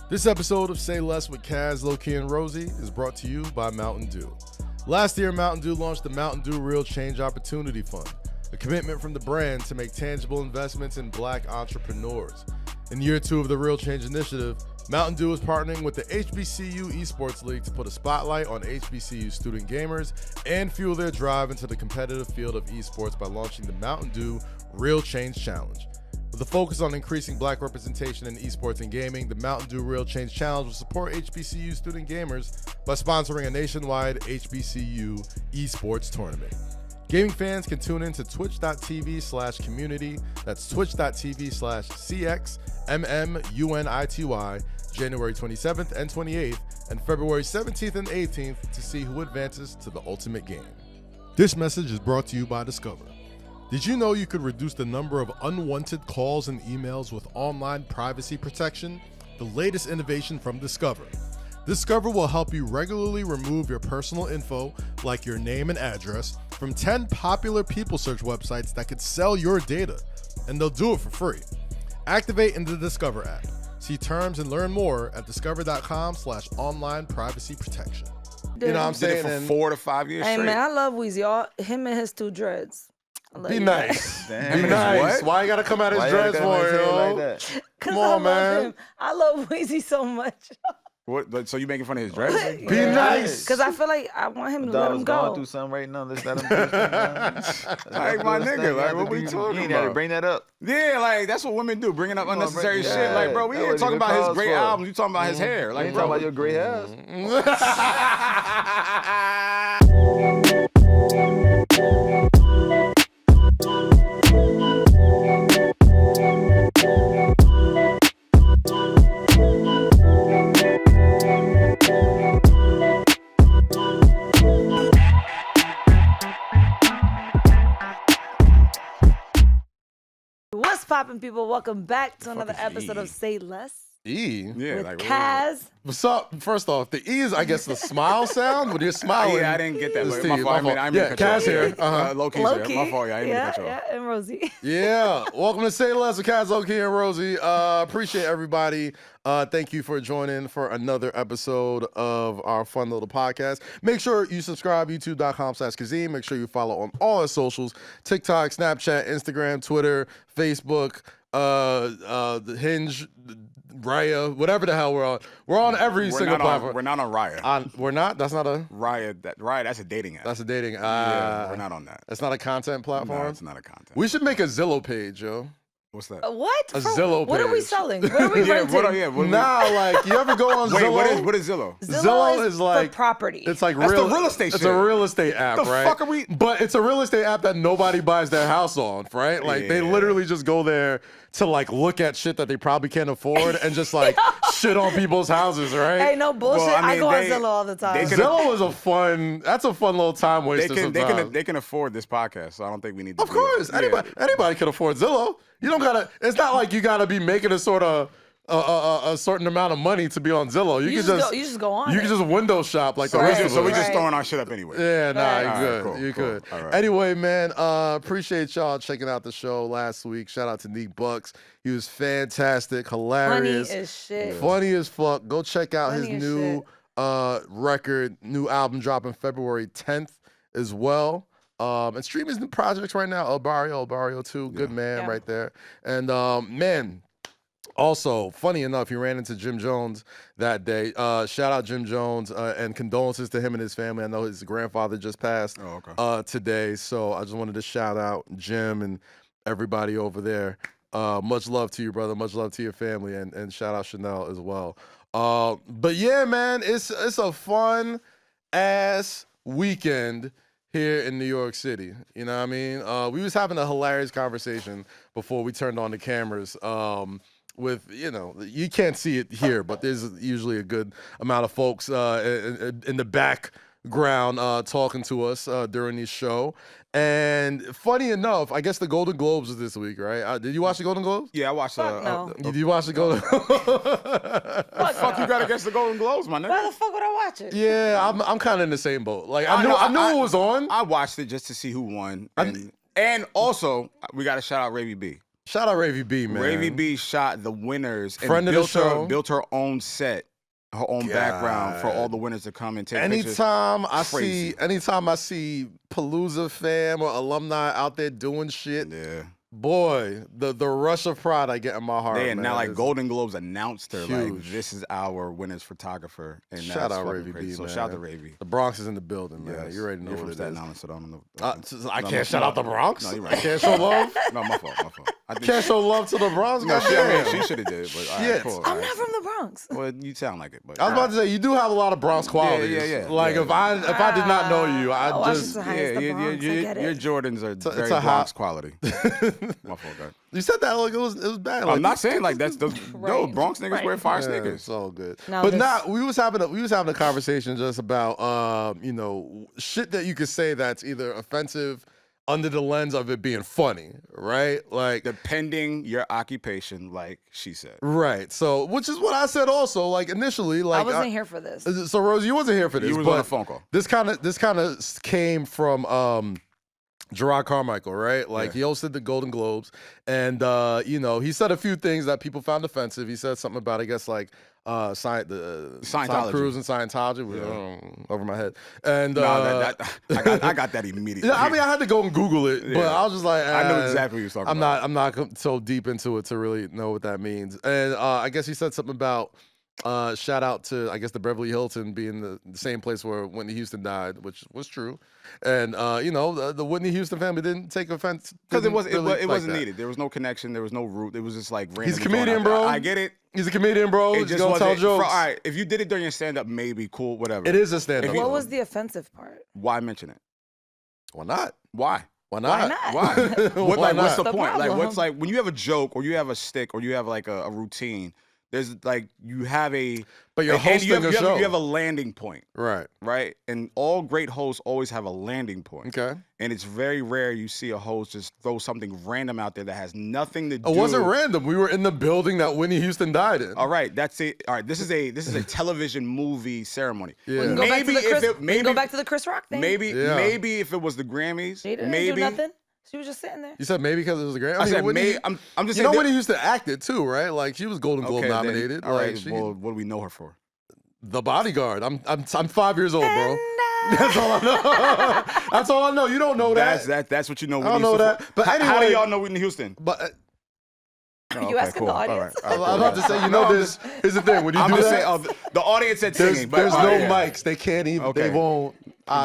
This episode of Say Less with Kaz, Lowkey and Rosy is brought to you by Mountain Dew. Last year, Mountain Dew launched the Mountain Dew Real Change Opportunity Fund, a commitment from the brand to make tangible investments in Black entrepreneurs. In year 2 of the Real Change Initiative, Mountain Dew is partnering with the HBCU Esports League to put a spotlight on HBCU student gamers and fuel their drive into the competitive field of esports by launching the Mountain Dew Real Change Challenge. With a focus on increasing Black representation in esports and gaming, the Mountain Dew Real Change Challenge will support HBCU student gamers by sponsoring a nationwide HBCU esports tournament. Gaming fans can tune in to twitch.tv/community, that's twitch.tv/CXMMUNITY, January 27th and 28th, and February 17th and 18th to see who advances to the ultimate game. This message is brought to you by Discover. Did you know you could reduce the number of unwanted calls and emails with online privacy protection? The latest innovation from Discover. Discover will help you regularly remove your personal info, like your name and address, from 10 popular people search websites that could sell your data, and they'll do it for free. Activate in the Discover app. See terms and learn more at discover.com/online privacy protection. You know what I'm saying? Did it for 4 to 5 years Hey straight. man, I love Weezy. Him and his 2 dreads. Be nice. Damn. Be nice. What? Why you gotta come at his dreads for, yo? Like Come on, man. I love Weezy so much. what? So you making fun of his dress? Be nice. Because I feel like I want him to let him going go. through something right now. Let's let him do something. Like, my nigga, like, what we talking You ain't had to about? bring that up. Yeah, like that's what women do, bringing up unnecessary bring- shit. yeah, Like, bro, we that ain't was talking a good about his cause great for it. albums. You talking about his hair? You Like, ain't bro, talking about your gray hairs. What's poppin', people? Welcome back to another is episode E? of Say Less E? yeah, with like Kaz. What's up? First off, the E is, I guess, the smile sound when you're smiling. Yeah, I didn't get that. It's Like, T, my fault. I mean, I didn't mean to cut Kaz you off. here. Uh-huh. Low-key's Lowkey. here. My fault, yeah. I didn't mean to cut you off. And Rosie. Yeah, welcome to Say Less with Kaz, Lowkey and Rosy. Appreciate everybody. Thank you for joining for another episode of our fun little podcast. Make sure you subscribe, youtube.com/Kazeem. Make sure you follow on all our socials, TikTok, Snapchat, Instagram, Twitter, Facebook, the Hinge, Raya, whatever the hell we're on. We're on every single platform. We're not on Raya. We're not? That's not a... Raya, that's a dating app. That's a dating... yeah, we're not on that. That's not a content platform? No, it's not a content. We should make a Zillow page, yo. What's that? What? A Zillow What are we page. selling? What are we Yeah, renting? what are we? Nah, like, you ever go on Wait, Zillow? what is Zillow? Zillow is like for property. It's like That's the real estate It's shit. a real estate app, The right? fuck are we- But it's a real estate app that nobody buys their house on, right? Like they Yeah. literally just go there to like look at shit that they probably can't afford and just like shit on people's houses, right? Hey, no bullshit. Well, I I mean, go they- on Zillow all the time. they can- Zillow is a fun little time They waster can, sometimes. they can afford this podcast, so I don't think we need to Of do it. course, Yeah. anybody can afford Zillow. You don't gotta. It's not like you gotta be making a sort of a certain amount of money to be on Zillow. You can just go on You it. can just window shop like So, the we rest just, of so we us. just Right. throwing our shit up anyway. Yeah, nah, Right. you All good. right, cool, You cool. good. All right. Anyway, man, appreciate y'all checking out the show last week. Shout out to Nick Bucks. He was fantastic, Funny hilarious, as shit. funny as fuck. Go check out Funny his as new record, new album dropping February 10th as well. And stream his new projects right now. El Barrio too. Good man Yeah. right there. And man, also, funny enough, he ran into Jim Jones that day. Shout out Jim Jones and condolences to him and his family. I know his grandfather just passed Oh, okay. today, so I just wanted to shout out Jim and everybody over there. Much love to you, brother. Much love to your family, and shout out Chanel as well. But yeah, man, it's a fun ass weekend here in New York City. You know what I mean? We was having a hilarious conversation before we turned on the cameras. With, you know, you can't see it here, but there's usually a good amount of folks in the background talking to us during this show. And funny enough, I guess the Golden Globes is this week, right? Did you watch the Golden Globes? Yeah, I watched Fuck no. Did you watch the Golden Fuck, you got against the Golden Globes, my nigga. Why the fuck would I watch it? Yeah, I'm kind of in the same boat. Like, I I knew it was on. I watched it just to see who won. And also, we got to shout out Ravy B. Shout out Ravy B, man. Ravy B shot the winners Friend and of the show. built her own set, her own background for all the winners to come and take pictures. Anytime I see Palooza fam or alumni out there doing shit, yeah. Boy, the rush of pride I get in my heart. And now, like, is Golden Globes announced her, huge. like, this is our winner's photographer. And shout that's out Ravy crazy. B, So man. shout out to Ravy. The Bronx is in the building, man. Yes. You already know You're what from it Staten is. Island, so I don't know. I can't shout out the Bronx? No, you're I right. can't show love? No, my fault. I can't show love to the Bronx? No, goddamn. she should have did it, but all right, Shit. cool. I'm not from the Bronx. Well, you sound like it, but I was about to say, you do have a lot of Bronx qualities. Yeah. Like, if I did not know you, I'd just... Washington High is the Bronx. I get your it. Jordans are It's very a Bronx quality. My fault, guys. You said that like it was bad. Like, I'm not saying like that's the no Right. Bronx niggas wear fire yeah, sneakers. it's all good. No, but this- not. We was having a conversation just about shit that you could say that's either offensive under the lens of it being funny, right? Like Depending your occupation, like she said. right. So which is what I said also. Like initially, like I wasn't here for this. So Rosie, you wasn't here for this. You was but on a phone call. This kind of came from Gerard Carmichael, right? Like he hosted the Golden Globes, and he said a few things that people found offensive. He said something about, I guess, like Tom Scientology. Cruise and Scientology, over my head. And I got that immediately. I mean, I had to go and Google it, but I was just like, I knew exactly what you was talking about. I'm not so deep into it to really know what that means. And I guess he said something about. Shout out to, I guess, the Beverly Hilton being the same place where Whitney Houston died, which was true. And, the Whitney Houston family didn't take offense. Because it wasn't that. needed. There was no connection. There was no root. It was just like random. He's a comedian, bro. I get it. He's a comedian, bro. It He's just gonna wasn't. tell jokes. All right, if you did it during your stand-up, maybe cool, whatever. It is a stand-up. What was the offensive part? Why mention it? Why not? Why? Why not? Why not? Why? Why What's the not? point? Like, what's problem. like when you have a joke or you have a stick or you have like a routine? There's like you have a. But you're and hosting you have, a you have- show. You have a landing point, Right. right? And all great hosts always have a landing point. Okay. And it's very rare you see a host just throw something random out there that has nothing to do. It wasn't random. We were in the building that Whitney Houston died in. All right, that's it. All right, this is a television movie ceremony. Yeah. We can go back to Maybe the Chris, if it we can go back to the Chris Rock thing. maybe Yeah. maybe if it was the Grammys, She didn't maybe do nothing. She was just sitting there. You said maybe because it was a great. I said Whitney, maybe. I'm just You saying. know Whitney Houston acted too, right? Like she was Golden Globe Okay, then, nominated. all Like, right. she- Well, what do we know her for? The Bodyguard. I'm 5 years old, bro. That's all I know. That's all I know. You don't know that. That's what you know. I don't Whitney know Houston that. But how do anyway- y'all know Whitney Houston? But Are you asking the audience? I'm about to say, you know, this is the thing. When you I'm do just that, saying. The audience said there's singing, but no yeah. mics. They can't even. Okay. They won't.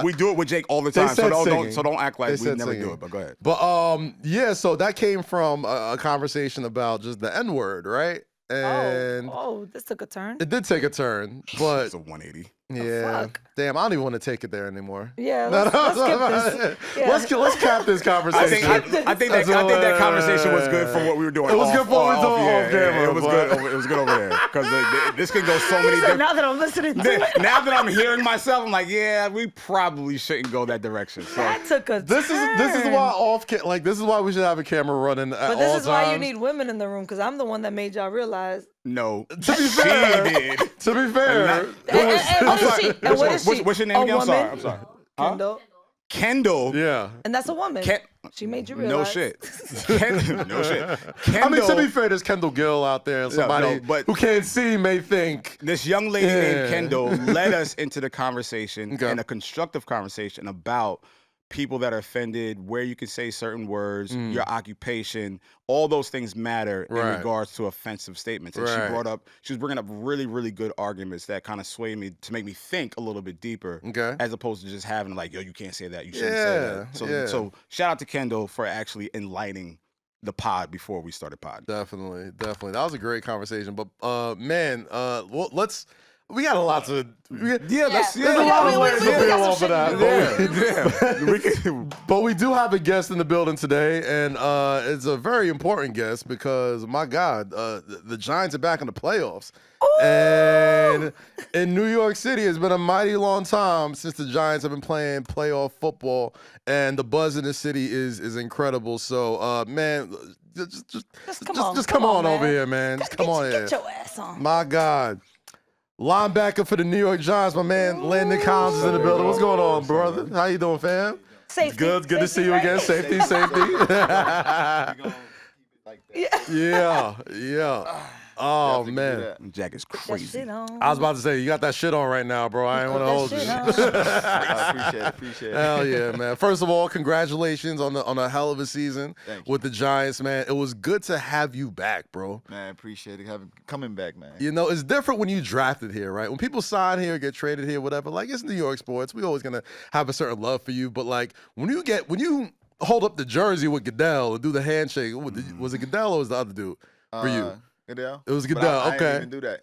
We do it with Jake all the They time, so said don't singing. act They like we said never singing. do it. But go ahead. But yeah. So that came from a conversation about just the N word, right? And Oh, this took a turn. it did take a turn, but It's a 180. yeah, fuck? damn, I don't even want to take it there anymore. Yeah, let's skip this. Yeah. Let's cap this conversation. I think that conversation was good for what we were doing. It was good for what we were doing off camera, It was but- good. It was good over there because this could go so many So different. now that I'm listening to it, Now that I'm hearing myself, I'm like, yeah, we probably shouldn't go that direction. So that took a This is turn. why this is why we should have a camera running at But all this is why you times. need women in the room because I'm the one that made y'all realize. no, To be fair, she did. to be fair, And what is she? And what is she? What's your name A again? woman? I'm sorry. Kendall. Kendall. yeah. And that's a woman. She made you realize. No shit. No shit. I mean, to Kendall- be fair, there's Kendall Gill out there, and somebody no, but- who can't see may think. This young lady Yeah. named Kendall led us into the conversation Okay. and a constructive conversation about people that are offended, where you can say certain words, your occupation, all those things matter in Right. regards to offensive statements. And Right. she was bringing up really, really good arguments that kind of swayed me to make me think a little bit deeper, Okay. as opposed to just having like, yo, you can't say that, you shouldn't say that. Yeah. So shout out to Kendall for actually enlightening the pod before we started pod. Definitely. That was a great conversation. But man, we got a lot to. There's a lot of ways to we got peel some off of shit that. to do. But but we do have a guest in the building today, and it's a very important guest because, my God, the Giants are back in the playoffs. And in New York City, it's been a mighty long time since the Giants have been playing playoff football, and the buzz in the city is incredible. So, man, just come on over here, man. Just come on here. Get your ass on. My God. Linebacker for the New York Giants, my man Landon Collins is in the building. What's going on, brother? How you doing, fam? Safety. Good to see you right? again. Safety. like that. Yeah. Oh, man. Jack is That crazy. shit on. I was about to say, you got that shit on right now, bro. I ain't want to hold you. I appreciate it. Hell yeah, man. First of all, congratulations on a hell of a season with the Giants, man. It was good to have you back, bro. Man, appreciate it coming back, man. You know, it's different when you drafted here, right? When people sign here, get traded here, whatever, like it's New York sports. We always gonna have a certain love for you. But like when you hold up the jersey with Goodell and do the handshake, was it Goodell or was the other dude for you? Goodell? It was Goodell. I Okay. didn't even do that.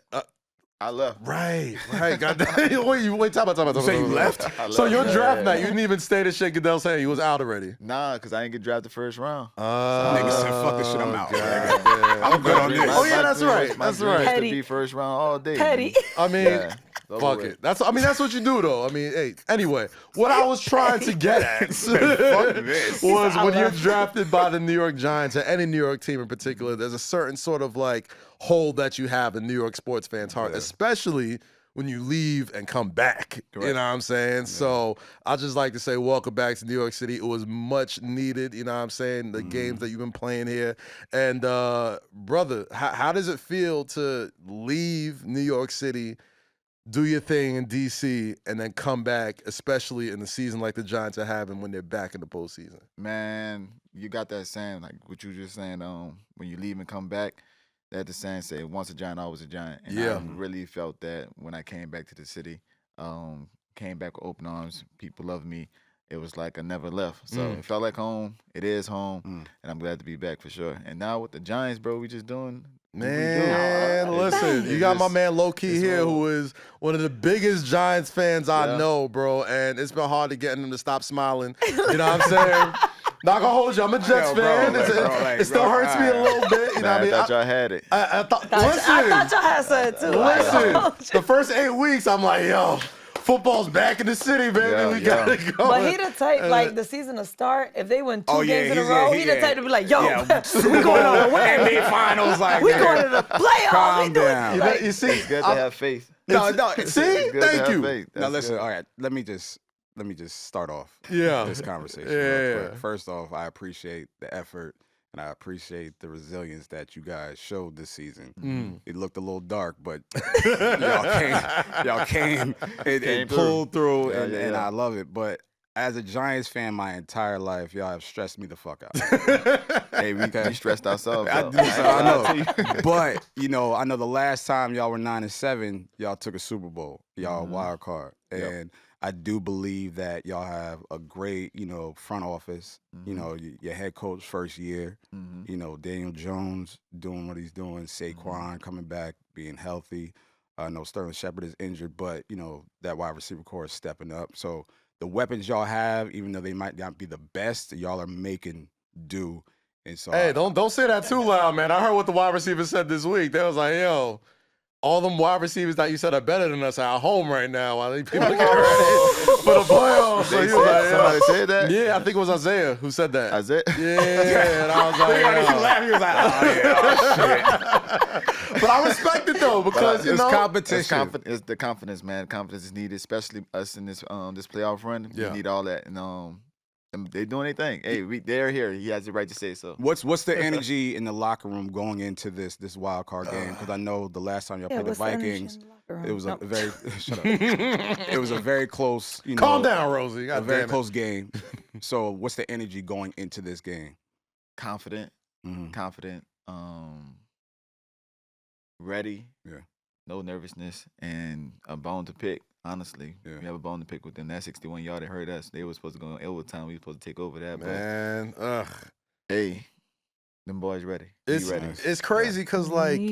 I left. Right. Goddamn. Wait, time out. You say you left? So your draft night, you didn't even stay to shake Goodell's hand. You was out already. Nah, because I didn't get drafted first round. Nigga said, fuck this shit, I'm out. I'm good on this. Oh, yeah, that's right. My That's dream right. is to Petty. be first round all day. Petty. I mean, Yeah, over fuck with. it. That's what you do, though. I mean, hey, anyway, what I was trying to get at was when you're drafted by the New York Giants or any New York team in particular, there's a certain sort of like hold that you have in New York sports fans' heart, especially when you leave and come back. You know what I'm saying? Yeah. So I just like to say welcome back to New York City. It was much needed, you know what I'm saying? The games that you've been playing here. And brother, how does it feel to leave New York City, do your thing in D.C., and then come back, especially in the season like the Giants are having when they're back in the postseason? Man, you got that saying, like what you just saying, when you leave and come back, that the saying say, once a Giant, always a Giant. And I really felt that when I came back to the city, came back with open arms, people loved me. It was like I never left. So it felt like home. It is home. And I'm glad to be back for sure. And now with the Giants, bro, we just doing Man, listen, you got my man Lowkey here, who is one of the biggest Giants fans I know, bro. And it's been hard to get him to stop smiling. You know what I'm saying? Not gonna hold you. I'm a Jets fan. It still hurts me a little bit. You know what I mean? I thought y'all had it. I thought y'all had something too. Listen, the first 8 weeks, I'm like, yo, football's back in the city, baby. We gotta go. But he the type, like the season to start, if they win two games in a row, he the type to be like, yo, we going on a win. NBA finals, like we going to the playoffs. Calm down. Like, you see, It's good to have faith. No, see, thank you. Now listen, all right, let me just start off this conversation. Yeah. Real quick. First off, I appreciate the effort and I appreciate the resilience that you guys showed this season. It looked a little dark, but y'all came and pulled through, and I love it. But as a Giants fan, my entire life, y'all have stressed me the fuck out. Hey, we stressed ourselves out. I know. But, I know the last time y'all were 9-7, y'all took a Super Bowl. Y'all wild card. And I do believe that y'all have a great, front office. Your head coach first year. Daniel Jones doing what he's doing. Saquon coming back, being healthy. I know Sterling Shepard is injured, but, that wide receiver core is stepping up. So the weapons y'all have, even though they might not be the best, y'all are making do. And so hey, don't say that too loud, man. I heard what the wide receivers said this week. They was like, yo, all them wide receivers that you said are better than us are at home right now. I think people get ready for the playoffs. So he was like, somebody said that? Yeah, I think it was Isaiah who said that. Isaiah? Yeah, and I was like, he was like, shit. But I respect it though, because it's competition. It's the confidence, man. Confidence is needed, especially us in this playoff run. We need all that, and they're doing their thing. Hey, they're here. He has the right to say so. What's the energy in the locker room going into this wild card game? Because I know the last time y'all played the Vikings, it was a very shut up. It was a very close. Calm down, Rosie. A very close game. So what's the energy going into this game? Confident, ready. Yeah. No nervousness and a bone to pick. Honestly, we have a bone to pick with them. That 61-yard, they hurt us. They were supposed to go in overtime. We were supposed to take over that. Man, hey, them boys ready. It's crazy because, like, I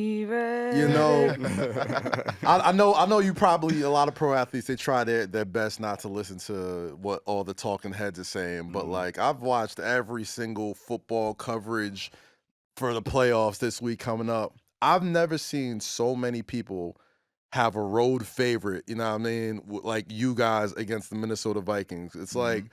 know you probably, a lot of pro athletes, they try their best not to listen to what all the talking heads are saying. But, like, I've watched every single football coverage for the playoffs this week coming up. I've never seen so many people have a road favorite, you know what I mean, like you guys against the Minnesota Vikings. It's like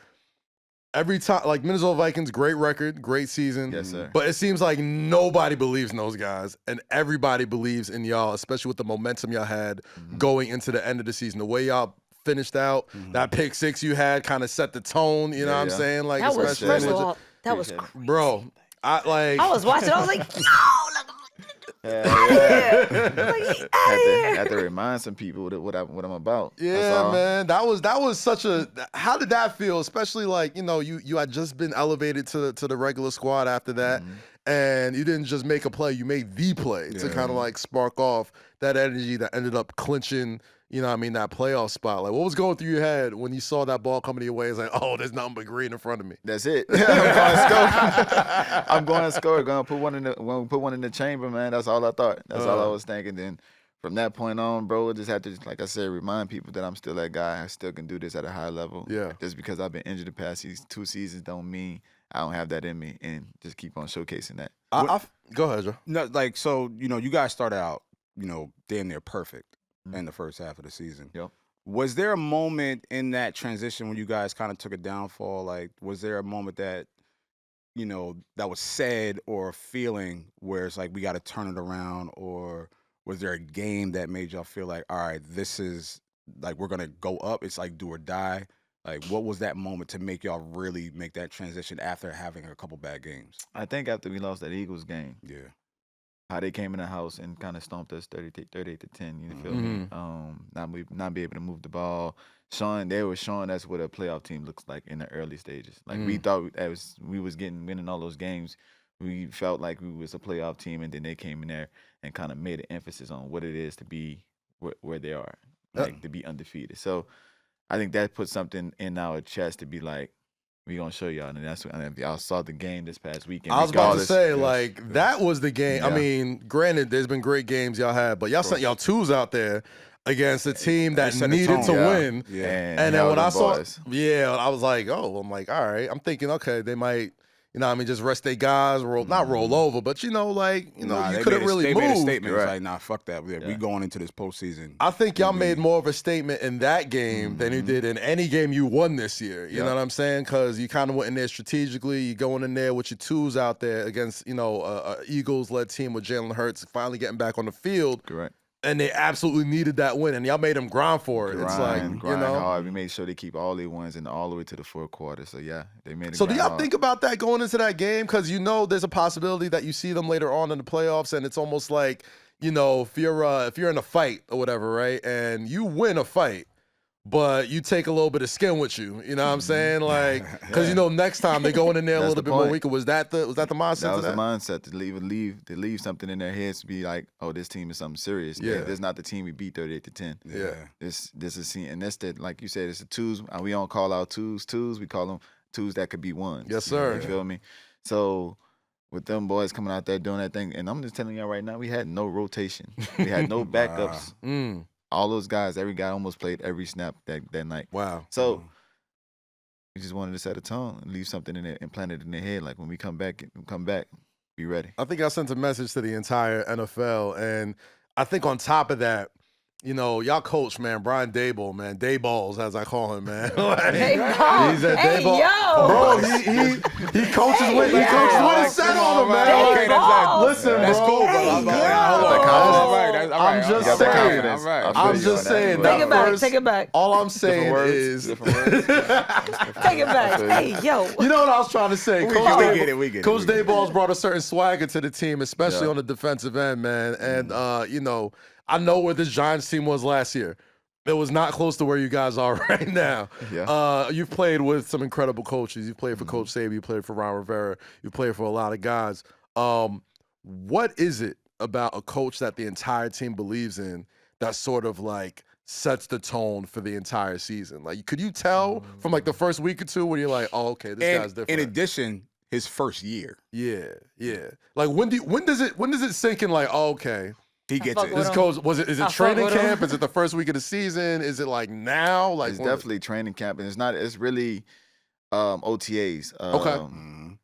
every time, like Minnesota Vikings, great record, great season. Yes, sir. But it seems like nobody believes in those guys, and everybody believes in y'all, especially with the momentum y'all had going into the end of the season. The way y'all finished out, that pick six you had kind of set the tone, you know what I'm saying? Like, that was, especially first of all, that was crazy. Bro, I was watching. I was like, yo, look. Had to remind some people that what I'm about. Yeah, man. That was such a. How did that feel? Especially like you had just been elevated to the regular squad after that, and you didn't just make a play. You made the play to kind of like spark off that energy that ended up clinching. That playoff spot. Like, what was going through your head when you saw that ball coming your way? It's like, oh, there's nothing but green in front of me. That's it. I'm going to score. I'm going to score. Going to put one in the chamber, man. That's all I thought. That's all I was thinking. Then from that point on, bro, I just had to, like I said, remind people that I'm still that guy. I still can do this at a high level. Yeah. Just because I've been injured the past 2 seasons don't mean I don't have that in me, and just keep on showcasing that. Go ahead, Joe. No, like, so, you guys started out, damn near perfect in the first half of the season. Yep. Was there a moment in that transition when you guys kind of took a downfall? Like, was there a moment that, that was said or a feeling where it's like, we got to turn it around? Or was there a game that made y'all feel like, all right, this is like, we're going to go up. It's like do or die. Like, what was that moment to make y'all really make that transition after having a couple bad games? I think after we lost that Eagles game. Yeah. How they came in the house and kind of stomped us 38-10. You feel me? Not be able to move the ball. They were showing us what a playoff team looks like in the early stages. Like we thought we was winning all those games. We felt like we was a playoff team, and then they came in there and kind of made an emphasis on what it is to be where they are, like to be undefeated. So I think that put something in our chest to be like, we gonna show y'all, and that's what y'all saw the game this past weekend. I was about to say, that was the game. Yeah. I mean, granted, there's been great games y'all had, but y'all sent y'all twos out there against a team that needed to win. Yeah. And then when I saw, I was like, all right. I'm thinking, okay, they might, just rest their guys, not roll over, but you couldn't really move. They made a statement. Right. It's like, nah, fuck that. We going into this postseason. I think y'all made more of a statement in that game than you did in any game you won this year. You know what I'm saying? Because you kind of went in there strategically. You going in there with your twos out there against, a Eagles-led team with Jalen Hurts finally getting back on the field. Correct. And they absolutely needed that win, and y'all made them grind for it. It's like, grind hard. We made sure they keep all their wins and all the way to the fourth quarter. So yeah, they made it. So do y'all think about that going into that game? Because there's a possibility that you see them later on in the playoffs, and it's almost like if you're in a fight or whatever, right, and you win a fight, but you take a little bit of skin with you. You know what I'm saying? Like, because next time they're going in there a little bit more weaker. Was that the mindset? That was the mindset to leave something in their heads to be like, oh, this team is something serious. Yeah, this is not the team we beat 38-10. Yeah, this is, and that's the, like you said, it's the twos. We don't call out twos. We call them twos that could be ones. Yes, sir. You feel me? So with them boys coming out there doing that thing, and I'm just telling y'all right now, we had no rotation. We had no backups. All those guys, every guy almost played every snap that night. Wow. So we just wanted to set a tone and leave something in it and plant it in their head. Like when we come back, be ready. I think I sent a message to the entire NFL, and I think on top of that, y'all coach, man, Brian Daboll, man, Dayballs as I call him, man. He's a Daboll. Yo. Bro, he coaches with a set on him, man. Okay, listen, that's bro. cool, I'm just saying. I'm just saying. Take it back. All I'm saying is. Take it back. Hey, yo. You know what I was trying to say? We get it. Coach Dayball's brought a certain swagger to the team, especially on the defensive end, man. And, I know where this Giants team was last year. It was not close to where you guys are right now. Yeah. You've played with some incredible coaches. You've played for Coach Saban. You played for Ron Rivera. You played for a lot of guys. What is it about a coach that the entire team believes in that sort of like sets the tone for the entire season? Like, could you tell from like the first week or two when you're like, oh, okay, this guy's different? In addition, his first year. Yeah. Like when does it sink in? Like, oh, okay. He gets it. This coach, is it training camp? Is it the first week of the season? Is it like now? Like it's definitely training camp, and it's really OTAs. Okay.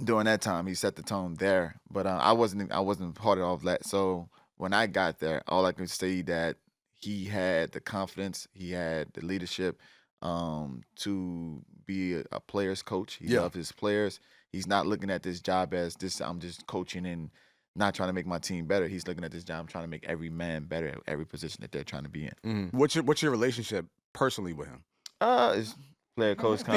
During that time, he set the tone there, but I wasn't part of all of that. So when I got there, all I can say that he had the confidence, he had the leadership to be a player's coach. He loved his players. He's not looking at this job as this. I'm just coaching and not trying to make my team better. He's looking at this job trying to make every man better at every position that they're trying to be in. What's your relationship personally with him? It's player-coach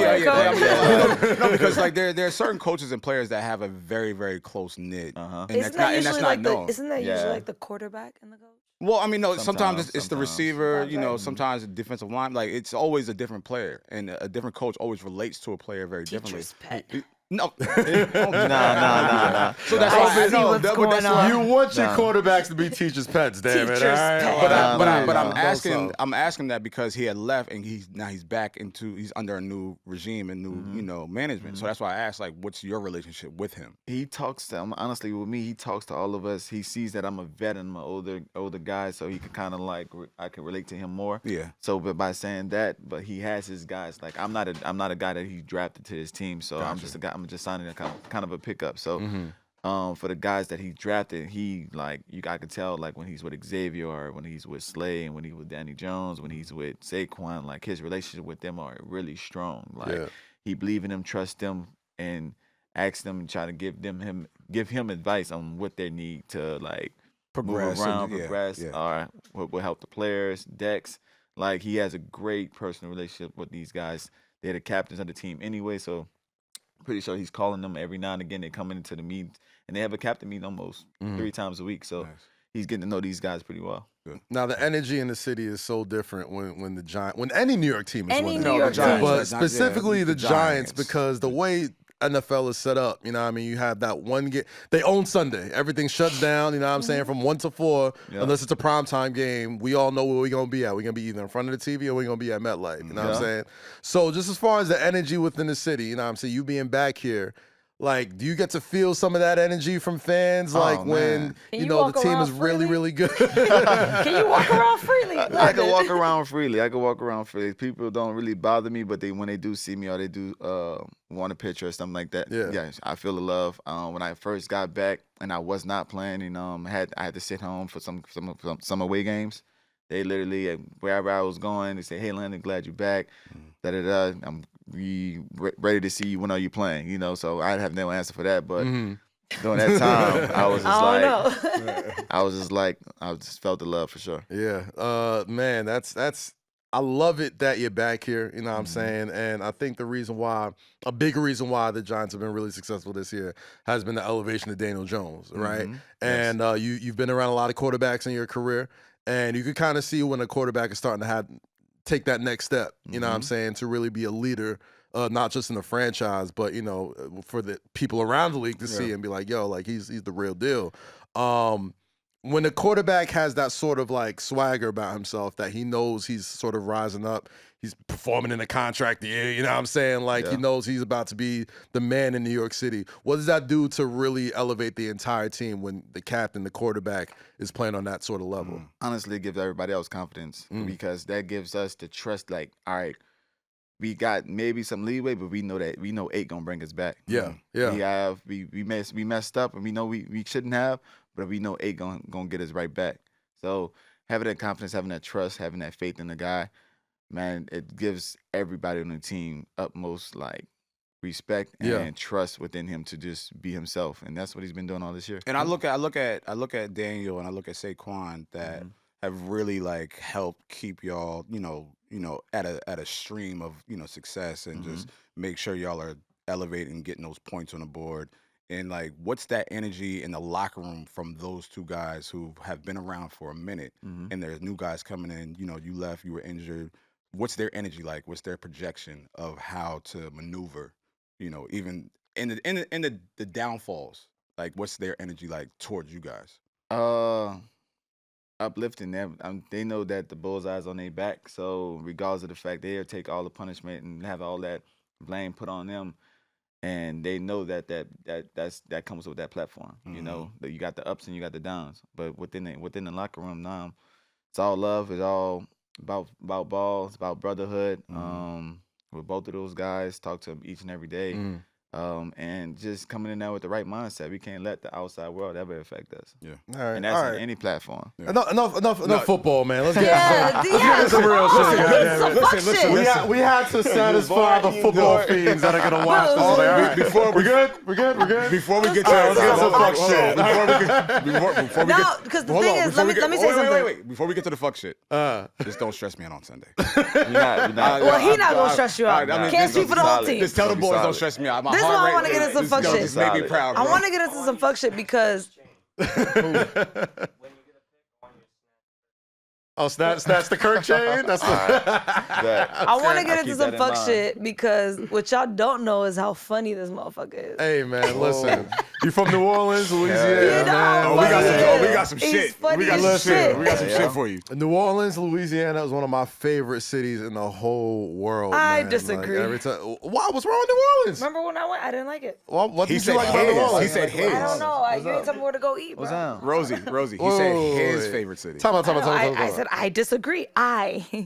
No, because like there are certain coaches and players that have a very, very close knit, and that's not known. Isn't that usually like the quarterback and the coach? Well, I mean, no. Sometimes it's the receiver. Sometimes, right. Sometimes the defensive line. Like it's always a different player, and a different coach always relates to a player very differently. Teacher's pet. No, nah. So that's why you want your quarterbacks to be teachers' pets, damn it. All right? But I'm asking that because he had left and he's back he's under a new regime and new management. So that's why I asked, like, what's your relationship with him? He talks to honestly with me. He talks to all of us. He sees that I'm a vet and I'm an older guy, so he can kind of like I can relate to him more. Yeah. So, but by saying that, but he has his guys. Like I'm not a guy that he drafted to his team. So gotcha. I'm just a guy. I'm just signing a kind of a pickup. So, for the guys that he drafted, I could tell like when he's with Xavier or when he's with Slay and when he's with Danny Jones, when he's with Saquon, like his relationship with them are really strong. Like he believe in them, trust them, and ask them and try to give him advice on what they need to like progress, or what will help the players, decks. Like he has a great personal relationship with these guys. They're the captains of the team anyway, so pretty sure he's calling them every now and again. They come into the meetings, and they have a captain meeting almost 3 times a week. So he's getting to know these guys pretty well. Good. Now the energy in the city is so different when the Giants, when any New York team is winning, the Giants, but specifically the Giants, because the way NFL is set up, you know what I mean? You have that one game. They own Sunday. Everything shuts down, you know what I'm saying, from 1 to 4, unless it's a primetime game. We all know where we're going to be at. We're going to be either in front of the TV or we're going to be at MetLife, you know what I'm saying? So just as far as the energy within the city, you know what I'm saying, you being back here, like, do you get to feel some of that energy from fans? Like when, you know, the team is really, really good? Can you walk around freely? I can walk around freely. People don't really bother me, but when they do see me or they do want a picture or something like that, yeah, I feel the love. When I first got back and I was not playing and I had to sit home for some away games, they literally, wherever I was going, they say, "Hey, Landon, glad you're back. I'm ready to see you. When are you playing?" You know, so I have no answer for that. But during that time, I just felt the love for sure. Yeah, man, that's. I love it that you're back here. You know what I'm saying? And I think a big reason why the Giants have been really successful this year has been the elevation of Daniel Jones, right? And you've been around a lot of quarterbacks in your career, and you can kind of see when a quarterback is starting to take that next step, you know what I'm saying, to really be a leader, not just in the franchise, but, you know, for the people around the league to see and be like, yo, like he's the real deal. When a quarterback has that sort of like swagger about himself that he knows he's sort of rising up, he's performing in a contract year, you know what I'm saying? Like he knows he's about to be the man in New York City. What does that do to really elevate the entire team when the captain, the quarterback, is playing on that sort of level? Honestly, it gives everybody else confidence because that gives us the trust, like, all right, we got maybe some leeway, but we know 8 gonna bring us back. We messed up and we know we shouldn't have, but we know 8 gonna get us right back. So having that confidence, having that trust, having that faith in the guy, man, it gives everybody on the team utmost like respect and trust within him to just be himself, and that's what he's been doing all this year. And I look at Daniel and I look at Saquon that have really like helped keep y'all, you know, at a stream of, you know, success and just make sure y'all are elevating, getting those points on the board. And like, what's that energy in the locker room from those two guys who have been around for a minute, and there's new guys coming in? You know, you left, you were injured. What's their energy like? What's their projection of how to maneuver? You know, even in the downfalls. Like, what's their energy like towards you guys? Uplifting them. They know that the bullseye's on their back. So regardless of the fact, they'll take all the punishment and have all that blame put on them. And they know that comes with that platform. You know, that you got the ups and you got the downs. But within the locker room now, it's all love. It's all about ball. It's about brotherhood. With both of those guys, talk to them each and every day. and just coming in there with the right mindset. We can't let the outside world ever affect us. Yeah. All right. And that's on any platform. Yeah. Enough football, man. Let's get yeah, some real shit. Listen, we had to satisfy the football fiends that are gonna watch this. All right. Before we're good. Before we get to let's get some fuck shit. No, because the thing is, let me say something. Wait. Before we get to the fuck shit, just don't stress me out on Sunday. You're not. Well, he's not gonna stress you out. Can't speak for the whole team. Just tell the boys don't stress me out. This is why I want to get into some fuck shit. Just make me proud. I want to get into some fuck shit because. Oh, snatch the Kirk chain? That's I want to get into some fuck shit because what y'all don't know is how funny this motherfucker is. Hey, man, listen. You from New Orleans, Louisiana, man. We got some shit. We got some shit for you. New Orleans, Louisiana is one of my favorite cities in the whole world. I man. disagree. Like, every time. Why? What's wrong with New Orleans? Remember when I went? I didn't like it. Well, what He did you like said about New his. Orleans? He said his. I don't know. You ain't tell me where to go eat, bro. What's up? Rosie. He said his favorite city. Time out. I said I disagree.